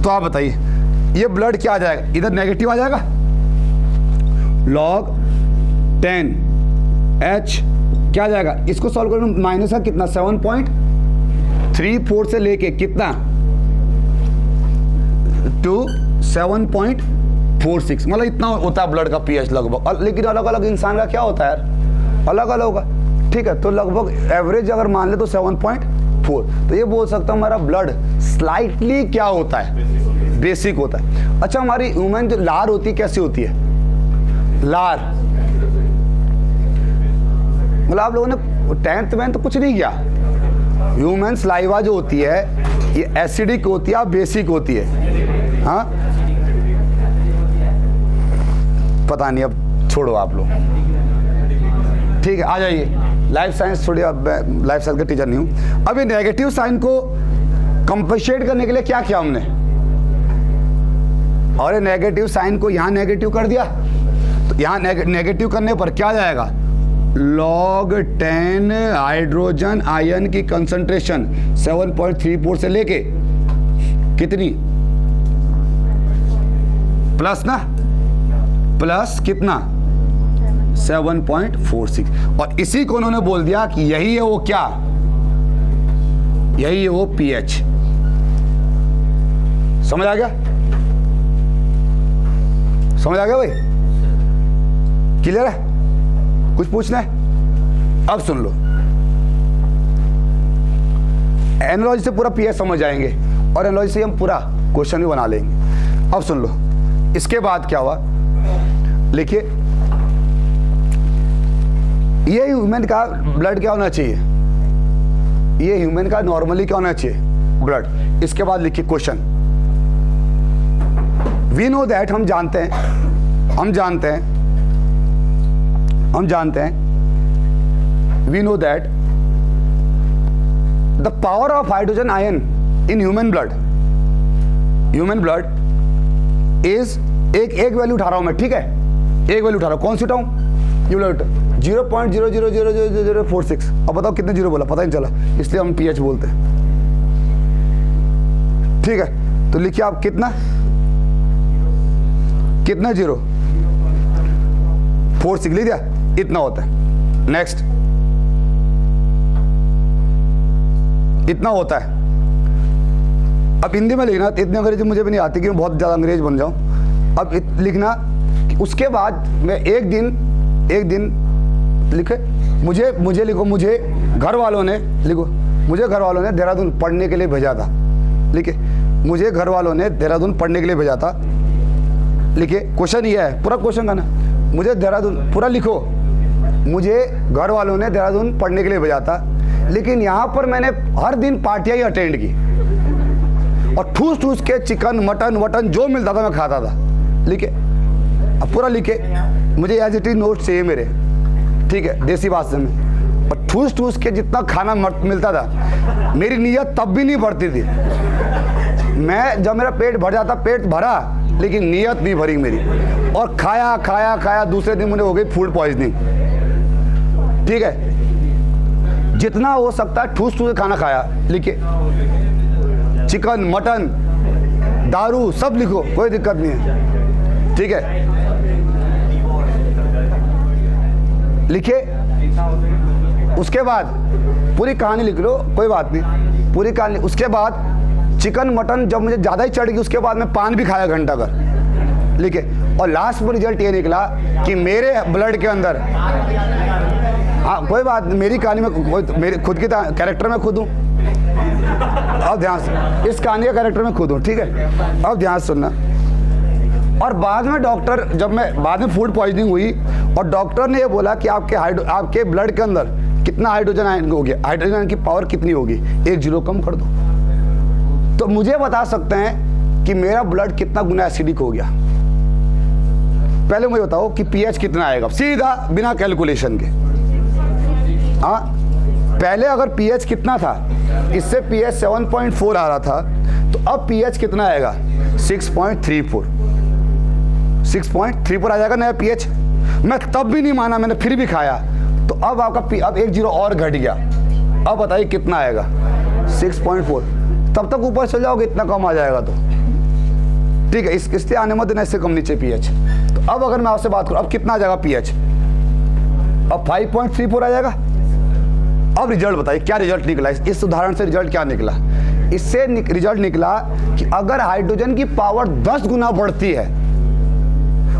तो आप बताइए ये ब्लड क्या आ जाएगा, इधर नेगेटिव आ जाएगा, log 10 H क्या आ जाएगा, इसको सॉल्व करने माइनस का कितना, 7.34 से लेके कितना टू 7.46, मतलब इतना होता है ब्लड का पीएच लगभग। लेकिन अलग अलग इंसान का क्या होता है यार, अलग अलग होगा, ठीक है। तो लगभग एवरेज अगर मान ले तो 7.46 4। तो ये बोल सकता हूँ हमारा ब्लड स्लाइटली क्या होता है, बेसिक होता है। अच्छा, हमारी ह्यूमन जो लार होती है कैसी होती है? लार मतलब आप लोगों ने 10th में तो कुछ नहीं किया। ह्यूमन सलाइवा जो होती है ये एसिडिक होती है, बेसिक होती है। हाँ, पता नहीं, अब छोड़ो आप लोग। ठीक है, आ जाइए। लाइफ साइंस थोड़ी, अब लाइफ साइंस का टीचर नहीं हूँ। अभी नेगेटिव साइन को कंपनसेट करने के लिए क्या किया हमने? और नेगेटिव साइन को यहाँ नेगेटिव कर दिया, तो यहाँ नेगेटिव करने पर क्या जाएगा? log 10 हाइड्रोजन आयन की कंसंट्रेशन 7.34 से लेके कितनी, प्लस ना, प्लस कितना 7.46। और इसी को उन्होंने बोल दिया कि यही है वो क्या, यही है वो पीएच। समझ आ गया? समझ आ गया भाई? क्लियर है? कुछ पूछना है? अब सुन लो, एनालॉजी से पूरा पीएच समझ जाएंगे और एनालॉजी से हम पूरा क्वेश्चन भी बना लेंगे। अब सुन लो, इसके बाद क्या हुआ, लिखिए। ये ह्यूमन का ब्लड क्या होना चाहिए? ये ह्यूमन का नॉर्मली क्या होना चाहिए? ब्लड। इसके बाद लिखिए क्वेश्चन। वी नो दैट, हम जानते हैं we know that the power of hydrogen ion in human blood is, एक वैल्यू उठा रहा हूं मैं, ठीक है? एक वैल्यू उठा रहा हूं, कौन सी उठाऊं? ये वाला 0.000046। अब बताओ कितने जीरो बोला, पता ही नहीं चला, इसलिए हम पीएच बोलते हैं। ठीक है, तो लिखिए आप कितना जीरो, 46 लिख दिया, इतना होता है। नेक्स्ट, इतना होता है। अब हिंदी में लिखना, इतनी अंग्रेजी मुझे भी नहीं आती कि मैं बहुत ज्यादा अंग्रेज बन जाऊं। अब लिखना कि उसके बाद मैं एक दिन लिखे, मुझे लिखो, मुझे घर वालों ने देहरादून पढ़ने के लिए भेजा था। लिखे, मुझे घर वालों ने देहरादून पढ़ने के लिए भेजा था। लिखे, क्वेश्चन ये है, पूरा क्वेश्चन का ना, मुझे देहरादून, पूरा लिखो, मुझे घर वालों ने देहरादून पढ़ने के लिए भेजा था, लेकिन यहाँ पर मैंने हर दिन पार्टियां ही अटेंड की और ठूस के चिकन मटन जो मिलता था मैं खाता था। लिखे, अब पूरा लिखे, मुझे एज इट इज नोट चाहिए मेरे, ठीक है, देसी भाषा में। और ठूस के जितना खाना मिलता था, मेरी नीयत तब भी नहीं बढ़ती थी। मैं जब मेरा पेट भर जाता, पेट भरा लेकिन नीयत नहीं भरी मेरी, और खाया दूसरे दिन मुझे हो गई फूड पॉइजनिंग। ठीक है, जितना हो सकता है ठूस के खाना खाया। लिखिए, चिकन मटन दारू सब लिखो, कोई दिक्कत नहीं है। ठीक है, लिखिए। उसके बाद पूरी कहानी लिख लो, कोई बात नहीं, पूरी कहानी। उसके बाद चिकन मटन जब मुझे ज़्यादा ही चढ़ गई, उसके बाद मैं पान भी खाया घंटा कर। लिखे, और लास्ट में रिजल्ट ये निकला कि मेरे ब्लड के अंदर, हाँ कोई बात, मेरी कहानी में मेरे खुद की कैरेक्टर में खुद हूँ। अब ध्यान से, इस कहानी का कैरेक्टर में खुद हूँ, ठीक है? अब ध्यान सुनना। और बाद में डॉक्टर, जब मैं बाद में फूड पॉइजनिंग हुई और डॉक्टर ने ये बोला कि आपके ब्लड के अंदर कितना हाइड्रोजन आयन हो गया, हाइड्रोजन आयन की पावर कितनी होगी, 1 जीरो कम कर दो, तो मुझे बता सकते हैं कि मेरा ब्लड कितना गुना एसिडिक हो गया। पहले मुझे बताओ कि पीएच कितना आएगा, सीधा बिना कैलकुलेशन के। हाँ, पहले अगर पीएच कितना था, इससे पीएच 7.4 आ रहा था, तो अब पीएच कितना आएगा? 6.34 आ जाएगा नया पीएच। मैं तब भी नहीं माना, मैंने फिर भी खाया, तो अब आपका अब 1 जीरो और घट गया। अब बताइए कितना आएगा? 6.4। तब तक ऊपर चल जाओगे, इतना कम आ जाएगा तो ठीक है। इसलिए आने मत देना, इससे कम नीचे पीएच। तो अब अगर मैं आपसे बात करूं, अब कितना आ जाएगा पीएच? अब 5.34 आ जाएगा। अब रिजल्ट बताइए, क्या रिजल्ट निकला? इस उदाहरण से रिजल्ट क्या निकला? इससे रिजल्ट निकला कि अगर हाइड्रोजन की पावर 10 गुना बढ़ती है,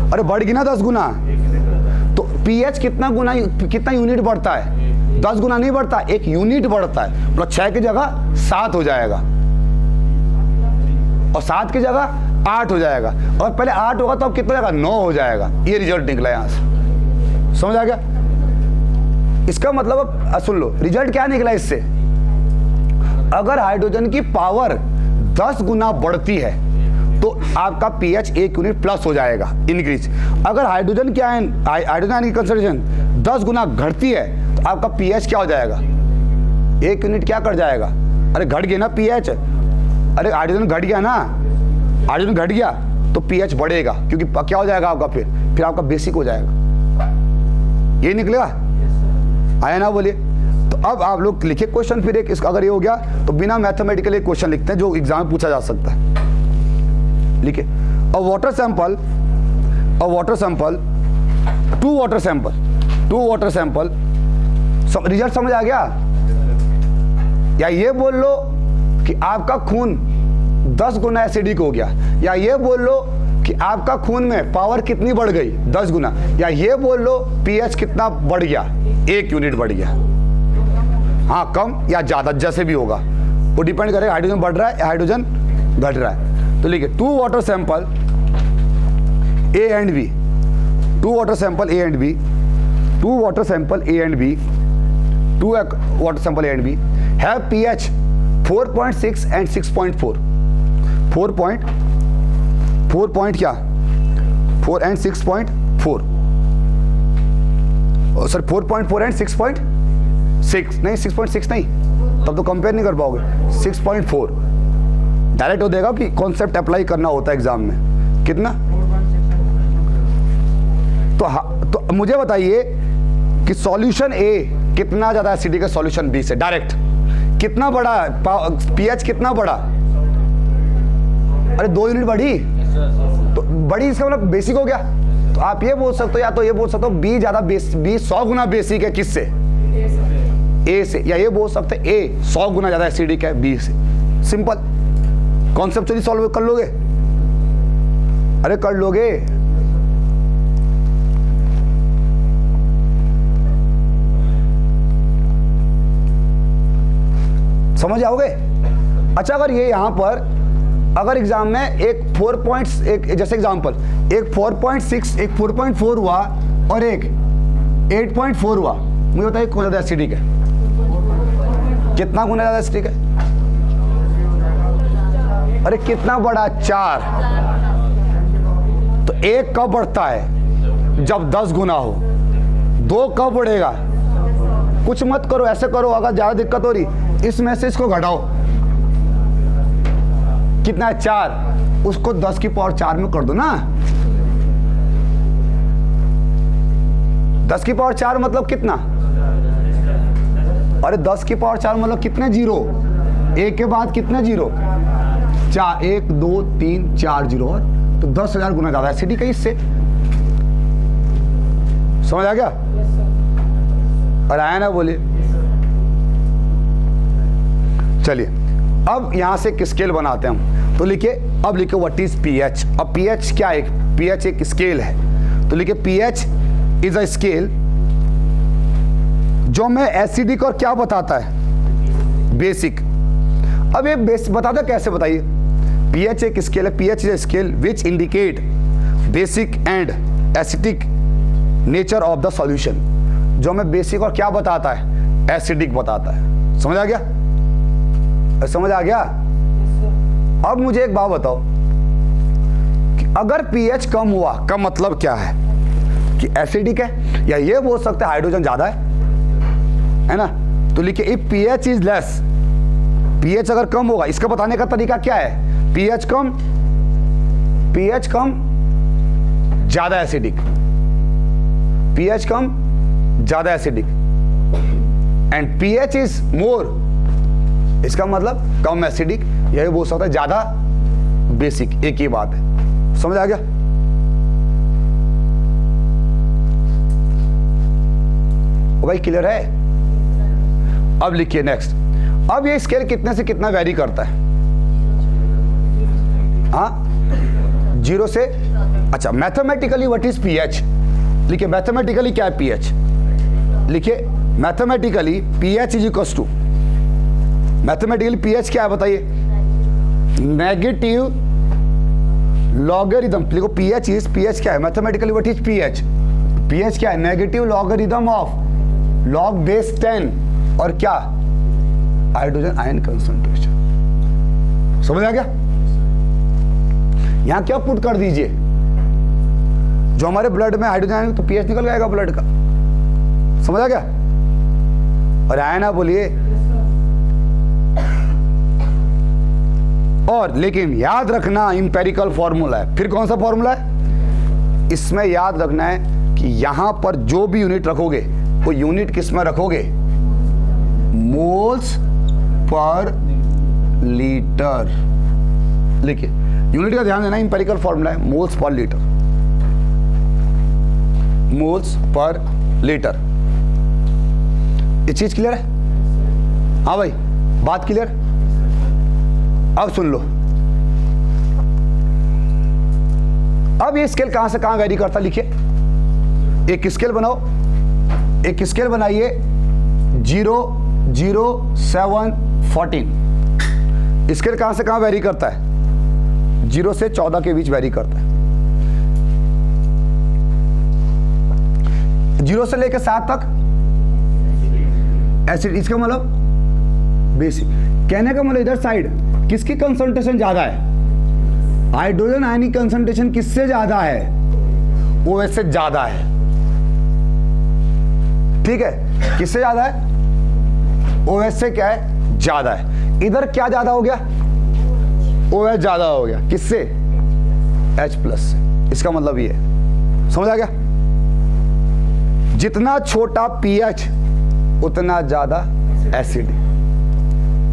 अरे बढ़ गई ना 10 गुना, तो पीएच कितना यूनिट बढ़ता है? 10 गुना नहीं बढ़ता, 1 यूनिट बढ़ता है। मतलब 6 की जगह 7 हो जाएगा और 7 की जगह 8 हो जाएगा, और पहले 8 होगा तो अब कितना जाएगा, 9 हो जाएगा। ये रिजल्ट निकला यहां से, समझ आ गया? इसका मतलब अब सुन लो, रिजल्ट क्या निकला इससे। अगर हाइड्रोजन की पावर 10 गुना बढ़ती है तो आपका पीएच 1 यूनिट प्लस हो जाएगा, इंक्रीज। अगर हाइड्रोजन की हाइड्रोजन की कंसंट्रेशन 10 गुना घटती है तो आपका पीएच क्या हो जाएगा, 1 यूनिट क्या कर जाएगा, अरे घट गया ना पीएच, अरे हाइड्रोजन घट गया ना, हाइड्रोजन घट गया तो पीएच बढ़ेगा, क्योंकि क्या हो जाएगा आपका, फिर आपका बेसिक हो जाएगा। ये निकलेगा, आया ना, बोलिए। तो अब आप लोग लिखे क्वेश्चन, फिर एक अगर ये हो गया तो बिना मैथमेटिकल एक क्वेश्चन लिखते हैं जो एग्जाम में पूछा जा सकता है। लिखे, a water sample, two water sample, result समझ आ गया? या ये बोल लो कि आपका खून 10 गुना एसिडिक हो गया, या ये बोल लो कि आपका खून में पावर कितनी बढ़ गई, 10 गुना, या ये बोल लो पीएच कितना बढ़ गया, 1 यूनिट बढ़ गया। हाँ, कम या ज्यादा जैसे भी होगा, वो डिपेंड करेगा हाइड्रोजन बढ़ रहा है या हाइड्रोजन घट रहा है। तो लिखिए, 2 water sample A and B, 2 water sample A and B, 2 water sample A and B, 2 water sample A and B have pH 4.6 and 6.4, 4 क्या, 4 and 6.4, सर 4.4 and 6.6 नहीं, 6.6 नहीं, तब तो कंपेयर नहीं कर पाओगे। 6.4 डायरेक्ट हो देगा कि कॉन्सेप्ट अप्लाई करना होता है एग्जाम में, कितना। तो मुझे बताइए कि सॉल्यूशन ए कितना ज्यादा एसिडिक है सॉल्यूशन बी से, डायरेक्ट कितना बड़ा, पीएच कितना बड़ा, अरे 2 यूनिट बढ़ी, तो बड़ी इसका मतलब बेसिक हो गया। तो आप ये बोल सकते हो, या तो ये बोल सकते हो बी ज्यादा, बी 100 गुना बेसिक है किससे, ए से, या ये बोल सकते हैं ए 100 गुना ज्यादा एसिडिक है बी से। सिंपल, कॉन्सेप्चुअली सॉल्व कर लोगे, अरे कर लोगे। समझ आओगे? अच्छा, अगर ये यहां पर अगर एग्जाम में एक 4.1 जैसे एग्जांपल, एक 4.6 एक 4.4 हुआ और एक 8.4 हुआ, मुझे बताइए कौन ज्यादा एसिडिक है, कितना गुना ज्यादा एसिडिक है? अरे कितना बड़ा, 4। तो 1 कब बढ़ता है, जब 10 गुना हो। 2 कब बढ़ेगा, कुछ मत करो, ऐसे करो, अगर ज्यादा दिक्कत हो रही इस मैसेज को घटाओ, कितना है, 4, उसको 10 की पावर 4 में कर दो ना। 10 की पावर 4 मतलब कितना, अरे 10 की पावर 4 मतलब कितने जीरो, 1 के बाद कितने जीरो, 4, 1 2 3 4 जीरो, तो 10,000 गुना ज्यादा एसिडिक है इससे। समझ आ गया? और आया ना, बोलिए। चलिए अब यहां से एक स्केल बनाते हैं हम, तो लिखिए, अब लिखिए व्हाट इज पीएच। अब पीएच क्या है, पीएच एक स्केल है, तो लिखिए पीएच इज अ स्केल जो में एसिडिक और क्या बताता है, बेसिक। अब ये बताता कैसे, बताइए। पीएच एक स्केल है, pH is a scale which indicate basic and acidic nature of the solution, जो में बेसिक और क्या बताता है, एसिडिक बताता है। समझ आ गया? समझ आ गया? अब मुझे एक बात बताओ कि अगर पीएच कम हुआ का मतलब क्या है, कि एसिडिक है, या ये बोल सकते हैं हाइड्रोजन ज्यादा है ना। तो लिखिए if pH is less, pH अगर कम होगा, इसका बताने का तरीका क्या है, पीएच कम ज्यादा एसिडिक, पीएच कम ज्यादा acidic, and pH is more, इसका मतलब कम एसिडिक, यही बोल सकता है ज्यादा बेसिक, एक ही बात है। समझ आ गया? भाई क्लियर है? अब लिखिए नेक्स्ट। अब ये स्केल कितने से कितना वेरी करता है, हाँ, 0 से, अच्छा मैथमेटिकली व्हाट इज पीएच, लिखिए मैथमेटिकली क्या है पीएच, लिखिए mathematically pH is equal to, mathematically pH क्या है बताइए, नेगेटिव लॉगरिदम, देखो पीएच इज, पीएच क्या है mathematically, what is pH, pH क्या है, negative logarithm of log base 10 और क्या, हाइड्रोजन आयन कंसंट्रेशन। समझ आ गया? यहां क्या पुट कर दीजिए, जो हमारे ब्लड में हाइड्रोजन आयन, तो पीएच निकल जाएगा ब्लड का। समझ आ गया? और आया ना बोलिए। और लेकिन याद रखना इंपेरिकल फॉर्मूला है। फिर कौन सा फॉर्मूला है? इसमें याद रखना है कि यहां पर जो भी यूनिट रखोगे वो यूनिट किस में रखोगे, मोल्स पर लीटर। लिखिए, यूनिट का ध्यान देना, इंपेरिकल फॉर्मूला है moles per litre, moles per litre. ये चीज क्लियर है? हाँ भाई, बात क्लियर? अब सुन लो, अब ये स्केल कहां से कहां वेरी करता, लिखिए। एक स्केल बनाओ, एक स्केल बनाइए 0, 0, 7, 14। स्केल कहां से कहां वेरी करता है? 0 से 14 के बीच वेरी करता है। 0 से लेकर 7 तक एसिड, इसका मतलब बेसिक। कहने का मतलब इधर साइड किसकी कंसंट्रेशन ज्यादा है? हाइड्रोजन आयन की कंसंट्रेशन किससे ज्यादा है? OH से ज्यादा है। ठीक है, किससे ज्यादा है? OH से क्या है? ज्यादा है। इधर क्या ज्यादा हो गया? OH ज्यादा हो गया, किससे? H+ से। इसका मतलब ये है, समझ आ गया? जितना छोटा pH उतना ज्यादा एसिड।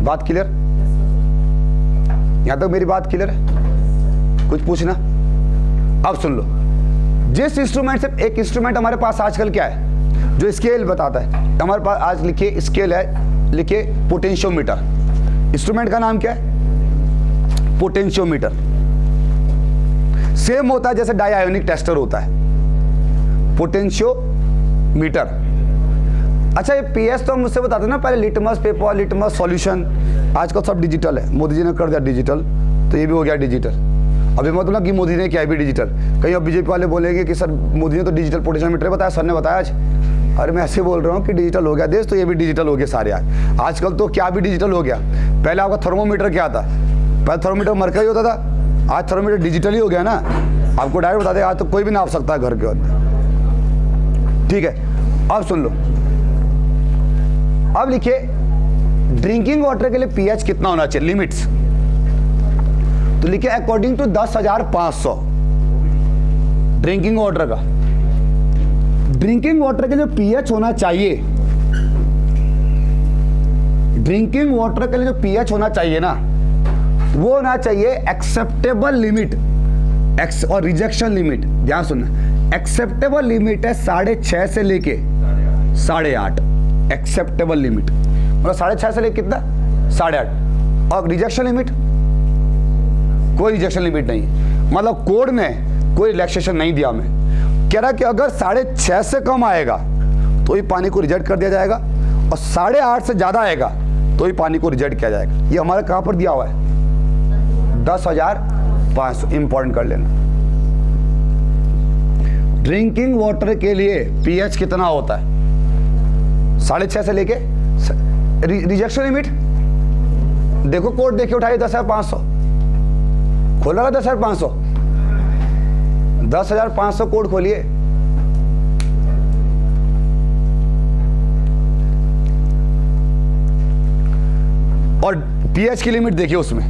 बात क्लियर? यहां तक मेरी बात क्लियर है? कुछ पूछना? अब सुन लो, जिस इंस्ट्रूमेंट से, एक इंस्ट्रूमेंट हमारे पास आजकल क्या है जो स्केल बताता है, हमारे पास आज लिखिए स्केल है, लिखिए पोटेंशियोमीटर। इंस्ट्रूमेंट का नाम क्या है? पोटेंशियोमीटर। सेम होता है जैसे डाईआयोनिक टेस्टर होता है, पोटेंशियोमीटर। अच्छा, ये पीएच तो हम मुझसे बताते ना पहले, लिटमस पेपर, लिटमस सॉल्यूशन। आजकल सब डिजिटल है, मोदी जी ने कर दिया डिजिटल, तो ये भी हो गया डिजिटल। अभी मतलब कि मोदी ने किया भी डिजिटल। कहीं अब बीजेपी वाले बोलेंगे कि सर मोदी ने तो डिजिटल पोटेंशियोमीटर बताया, सर ने बताया आज। अरे मैं ऐसे बोल रहा हूँ कि डिजिटल हो गया देश, तो ये भी डिजिटल हो गया सारे। आजकल तो क्या भी डिजिटल हो गया। पहले आपका थर्मोमीटर क्या था? पहले थर्मोमीटर मरकरी होता था, आज थर्मोमीटर डिजिटल ही हो गया ना। आपको डायरेक्ट बता दें, आज तो कोई भी नाप सकता है घर के अंदर। ठीक है, अब सुन लो, अब लिखिए ड्रिंकिंग वाटर के लिए पीएच कितना होना चाहिए, लिमिट्स। तो लिखिए अकॉर्डिंग टू 10,500 ड्रिंकिंग वाटर का, ड्रिंकिंग वाटर के लिए पीएच होना चाहिए, ड्रिंकिंग वाटर के लिए जो पीएच होना चाहिए ना, वो होना चाहिए एक्सेप्टेबल लिमिट और रिजेक्शन लिमिट। ध्यान सुनना, एक्सेप्टेबल लिमिट है 6.5 से लेके 8.5, एक्सेप्टेबल लिमिट मतलब 6.5 से लेके कितना? 8.5। और रिजेक्शन लिमिट, कोई रिजेक्शन लिमिट नहीं है, मतलब कोड में कोई रिलैक्सेशन नहीं दिया हमें। कह रहा कि अगर 6.5 से कम आएगा तो ही पानी को रिजेक्ट कर दिया जाएगा, और 8.5 से ज्यादा आएगा तो ही पानी को रिजेक्ट किया जाएगा। ये हमारा कहां पर दिया हुआ है? 10,500। इंपॉर्टेंट कर लेना। ड्रिंकिंग वाटर के लिए पीएच कितना होता है? 6.5 से लेके। रिजेक्शन लिमिट देखो, कोड देखिए, उठाइए 10,500, खोला 10,500, 10,500 कोड खोलिए। और पीएच की लिमिट देखिए, उसमें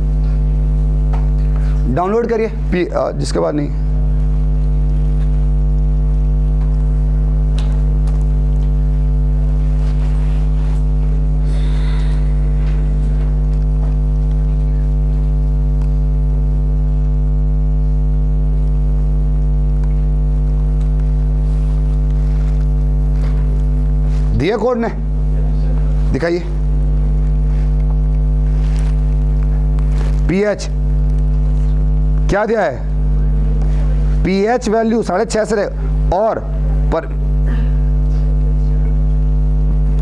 डाउनलोड करिए, जिसके बाद नहीं। दिया कोड ने, दिखाइए। पीएच क्या दिया है? पीएच वैल्यू 6.5 से और पर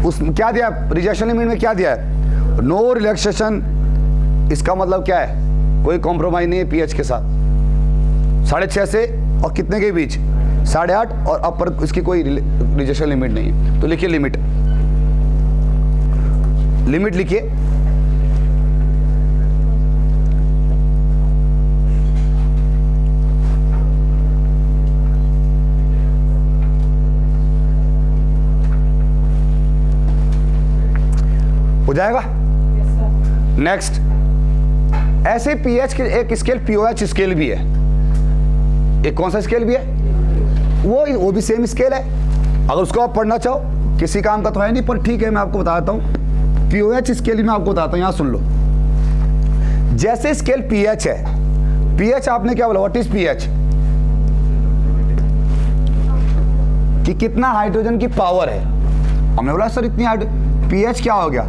उस क्या दिया रिजेक्शन लिमिट में, क्या दिया है, नो रिलैक्सेशन। इसका मतलब क्या है, कोई कॉम्प्रोमाइज नहीं है पीएच के साथ। 6.5 से और कितने के बीच, 8.5, और अपर इसकी कोई रिजेक्शन लिमिट नहीं है। तो लिखिए लिमिट, लिमिट लिखिए। हो जाएगा। नेक्स्ट, ऐसे पीएच के एक स्केल पीओएच स्केल भी है। एक कौन सा स्केल भी है, वो भी सेम स्केल है। अगर उसको आप पढ़ना चाहो, किसी काम का तो है नहीं, पर ठीक है मैं आपको बताता हूँ। पीओएच स्केल में आपको बताता हूँ, यहाँ सुन लो। जैसे स्केल पीएच है, पीएच आपने क्या बोला, व्हाट इज पीएच, कि कितना हाइड्रोजन की पावर है। हमने बोला सर इतनी पीएच क्या हो गया,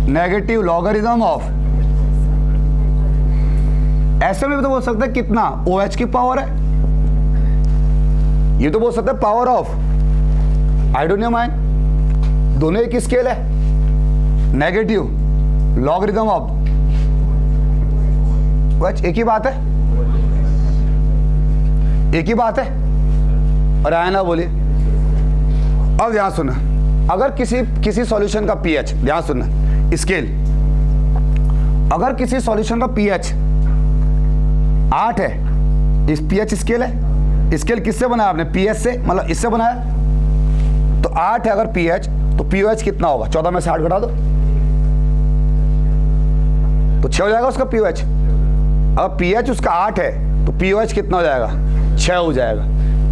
नेगेटिव लॉगरिथम ऑफ, ऐसे में भी तो बोल सकते हैं कितना OH की पावर है, ये तो बोल सकते हैं पावर ऑफ हाइड्रोनियम आयन। दोनों एक स्केल है, नेगेटिव लॉगरिथम ऑफ OH, एक ही बात है, एक ही बात है। और आया ना बोलिए। अब ध्यान सुना, अगर किसी सॉल्यूशन का पीएच, ध्यान सुनना स्केल, अगर किसी सॉल्यूशन का पीएच 8 है, इस पीएच स्केल है, स्केल किससे बनाया आपने, पीएच से, मतलब इससे बनाया, तो 8 है अगर पीएच, तो पीओएच कितना होगा, 14 में से 8 घटा दो तो 6 हो जाएगा उसका पीओएच। अगर पीएच उसका 8 है तो पीओएच कितना हो जाएगा, 6 हो जाएगा।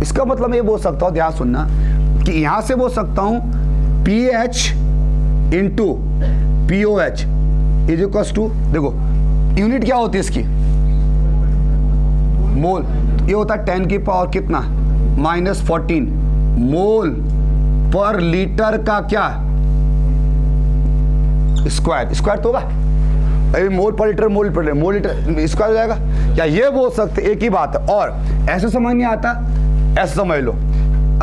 इसका मतलब ये बोल सकता हूँ, ध्यान सुनना, कि यहां से बोल सकता हूं pH into pOH is equals to, देखो यूनिट क्या होती है इसकी, मोल। ये होता है 10 की पावर कितना, -14 मोल पर लीटर का क्या, स्क्वायर। स्क्वायर तो होगा अभी, मोल पर लीटर, मोल पर लीटर स्क्वायर हो जाएगा। क्या ये बोल सकते, एक ही बात है। और ऐसे समझ नहीं आता, ऐसे समझ लो,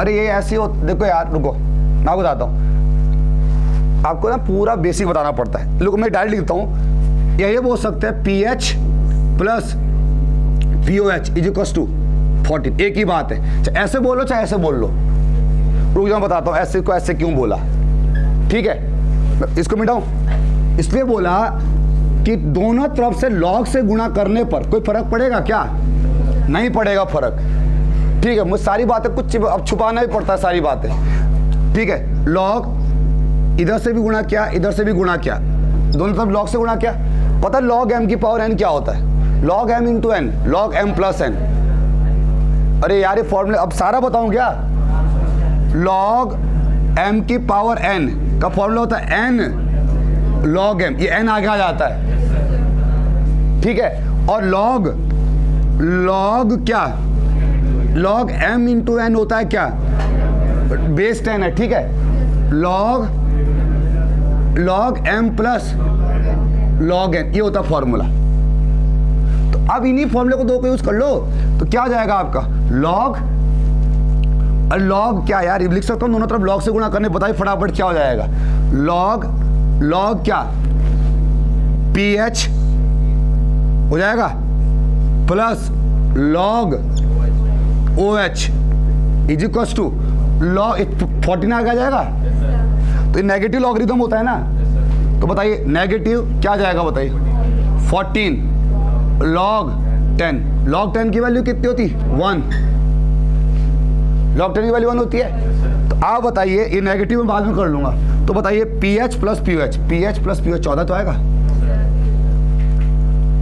अरे ये ऐसी हो, देखो यार रुको मैं बताता हूँ आपको ना, पूरा बेसिक बताना पड़ता है। लोग मैं डायरेक्ट लिखता हूँ, या ये बोल सकते हैं pH plus pOH is equals to 14, एक ही बात है। चाहे ऐसे बोलो चाहे ऐसे बोल लो, रुक जाओ बताता हूँ ऐसे को ऐसे क्यों बोला, ठीक है। इसको मिटाऊं, इसलिए बोला कि दोनों तरफ से लॉग से गुणा करने पर कोई फर्क पड़ेगा क्या, नहीं पड़ेगा फर्क, ठीक है। मुझे सारी बातें कुछ अब छुपाना ही पड़ता है सारी बातें, ठीक है। लॉग इधर से भी गुणा किया, इधर से भी गुणा किया, दोनों तरफ लॉग से गुणा किया। पता है लॉग m की पावर n क्या होता है, log m into n, log m plus n। अरे यार ये फॉर्मूले अब सारा बताऊं क्या, लॉग m की पावर n का फॉर्मूला होता है n लॉग m, ये n आगे आ जाता है, ठीक है। और लॉग क्या, लॉग m इंटू n होता है क्या, बेस 10 है, ठीक है। Log m plus log n, ये होता है फॉर्मूला। तो अब इन्हीं फॉर्मूले को दो को यूज कर लो तो क्या हो जाएगा आपका, लॉग, और लॉग क्या यार लिख सकता हूँ, दोनों तरफ लॉग से गुणा करने, बताइए फटाफट क्या हो जाएगा, लॉग क्या पीएच हो जाएगा plus log OH is equals to log 14 आ जाएगा। तो ये नेगेटिव लॉगरिथम होता है ना, तो बताइए नेगेटिव क्या आ जाएगा, बताइए 14 लॉग 10, लॉग 10 की वैल्यू कितनी होती, 1, लॉग 10 की वैल्यू 1 होती है। तो आप बताइए, ये नेगेटिव में बाद में कर लूंगा, तो बताइए pH plus pOH, pH plus pOH 14 तो आएगा,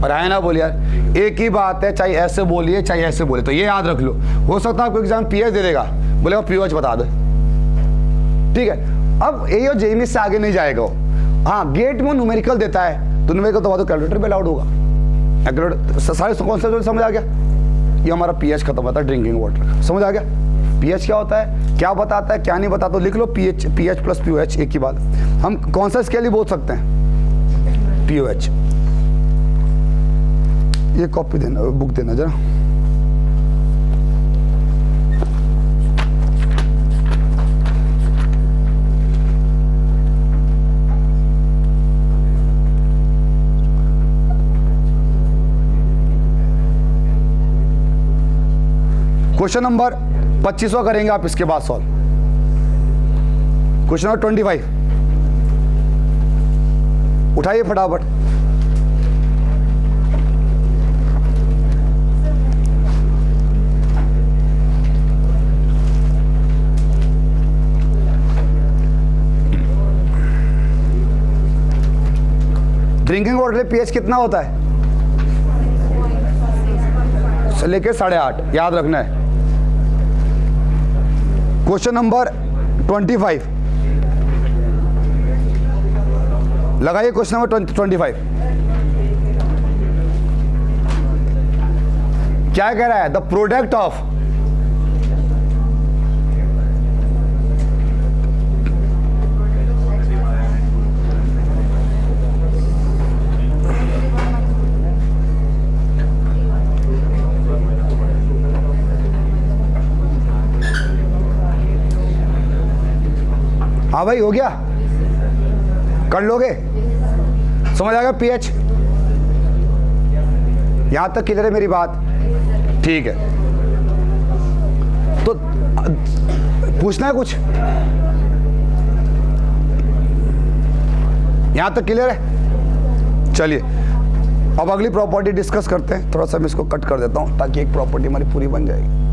और आए ना बोलिए यार, एक ही बात है, चाहे ऐसे बोलिए चाहे ऐसे बोलिए। तो ये याद रख लो, हो सकता है आपको एग्जाम पीएच दे देगा, बोलेगा पीओएच बता दो, ठीक है। अब ये और जेईई से आगे नहीं जाएगा। हाँ गेट में न्यूमेरिकल देता है, तो न्यूमेरिकल तो कैलकुलेटर पे अलाउड होगा, सारे कॉन्सेप्ट समझ आ गया। ये हमारा पीएच खत्म होता है ड्रिंकिंग वाटर का, समझ आ गया पीएच क्या होता है, क्या बताता है क्या नहीं बताता, तो लिख लो पीएच प्लस पीओएच, एक ही बात। हम कौन सा स्केल ही बोल सकते हैं, पीओएच। ये कॉपी देना, बुक देना जरा। क्वेश्चन नंबर 25वां करेंगे आप इसके बाद सॉल्व। क्वेश्चन नंबर 25 उठाइए फटाफट। ड्रिंकिंग वाटर पीएच कितना होता है? से लेके 8.5, याद रखना है। क्वेश्चन नंबर 25 लगाइए। क्वेश्चन नंबर 25 क्या कह रहा है? द प्रोडक्ट ऑफ हाँ भाई, हो गया? कर लोगे? समझ आ गया पीएच? यहां तक क्लियर है मेरी बात? ठीक है, तो पूछना है कुछ? यहां तक क्लियर है? चलिए अब अगली प्रॉपर्टी डिस्कस करते हैं। थोड़ा सा मैं इसको कट कर देता हूं ताकि एक प्रॉपर्टी हमारी पूरी बन जाएगी।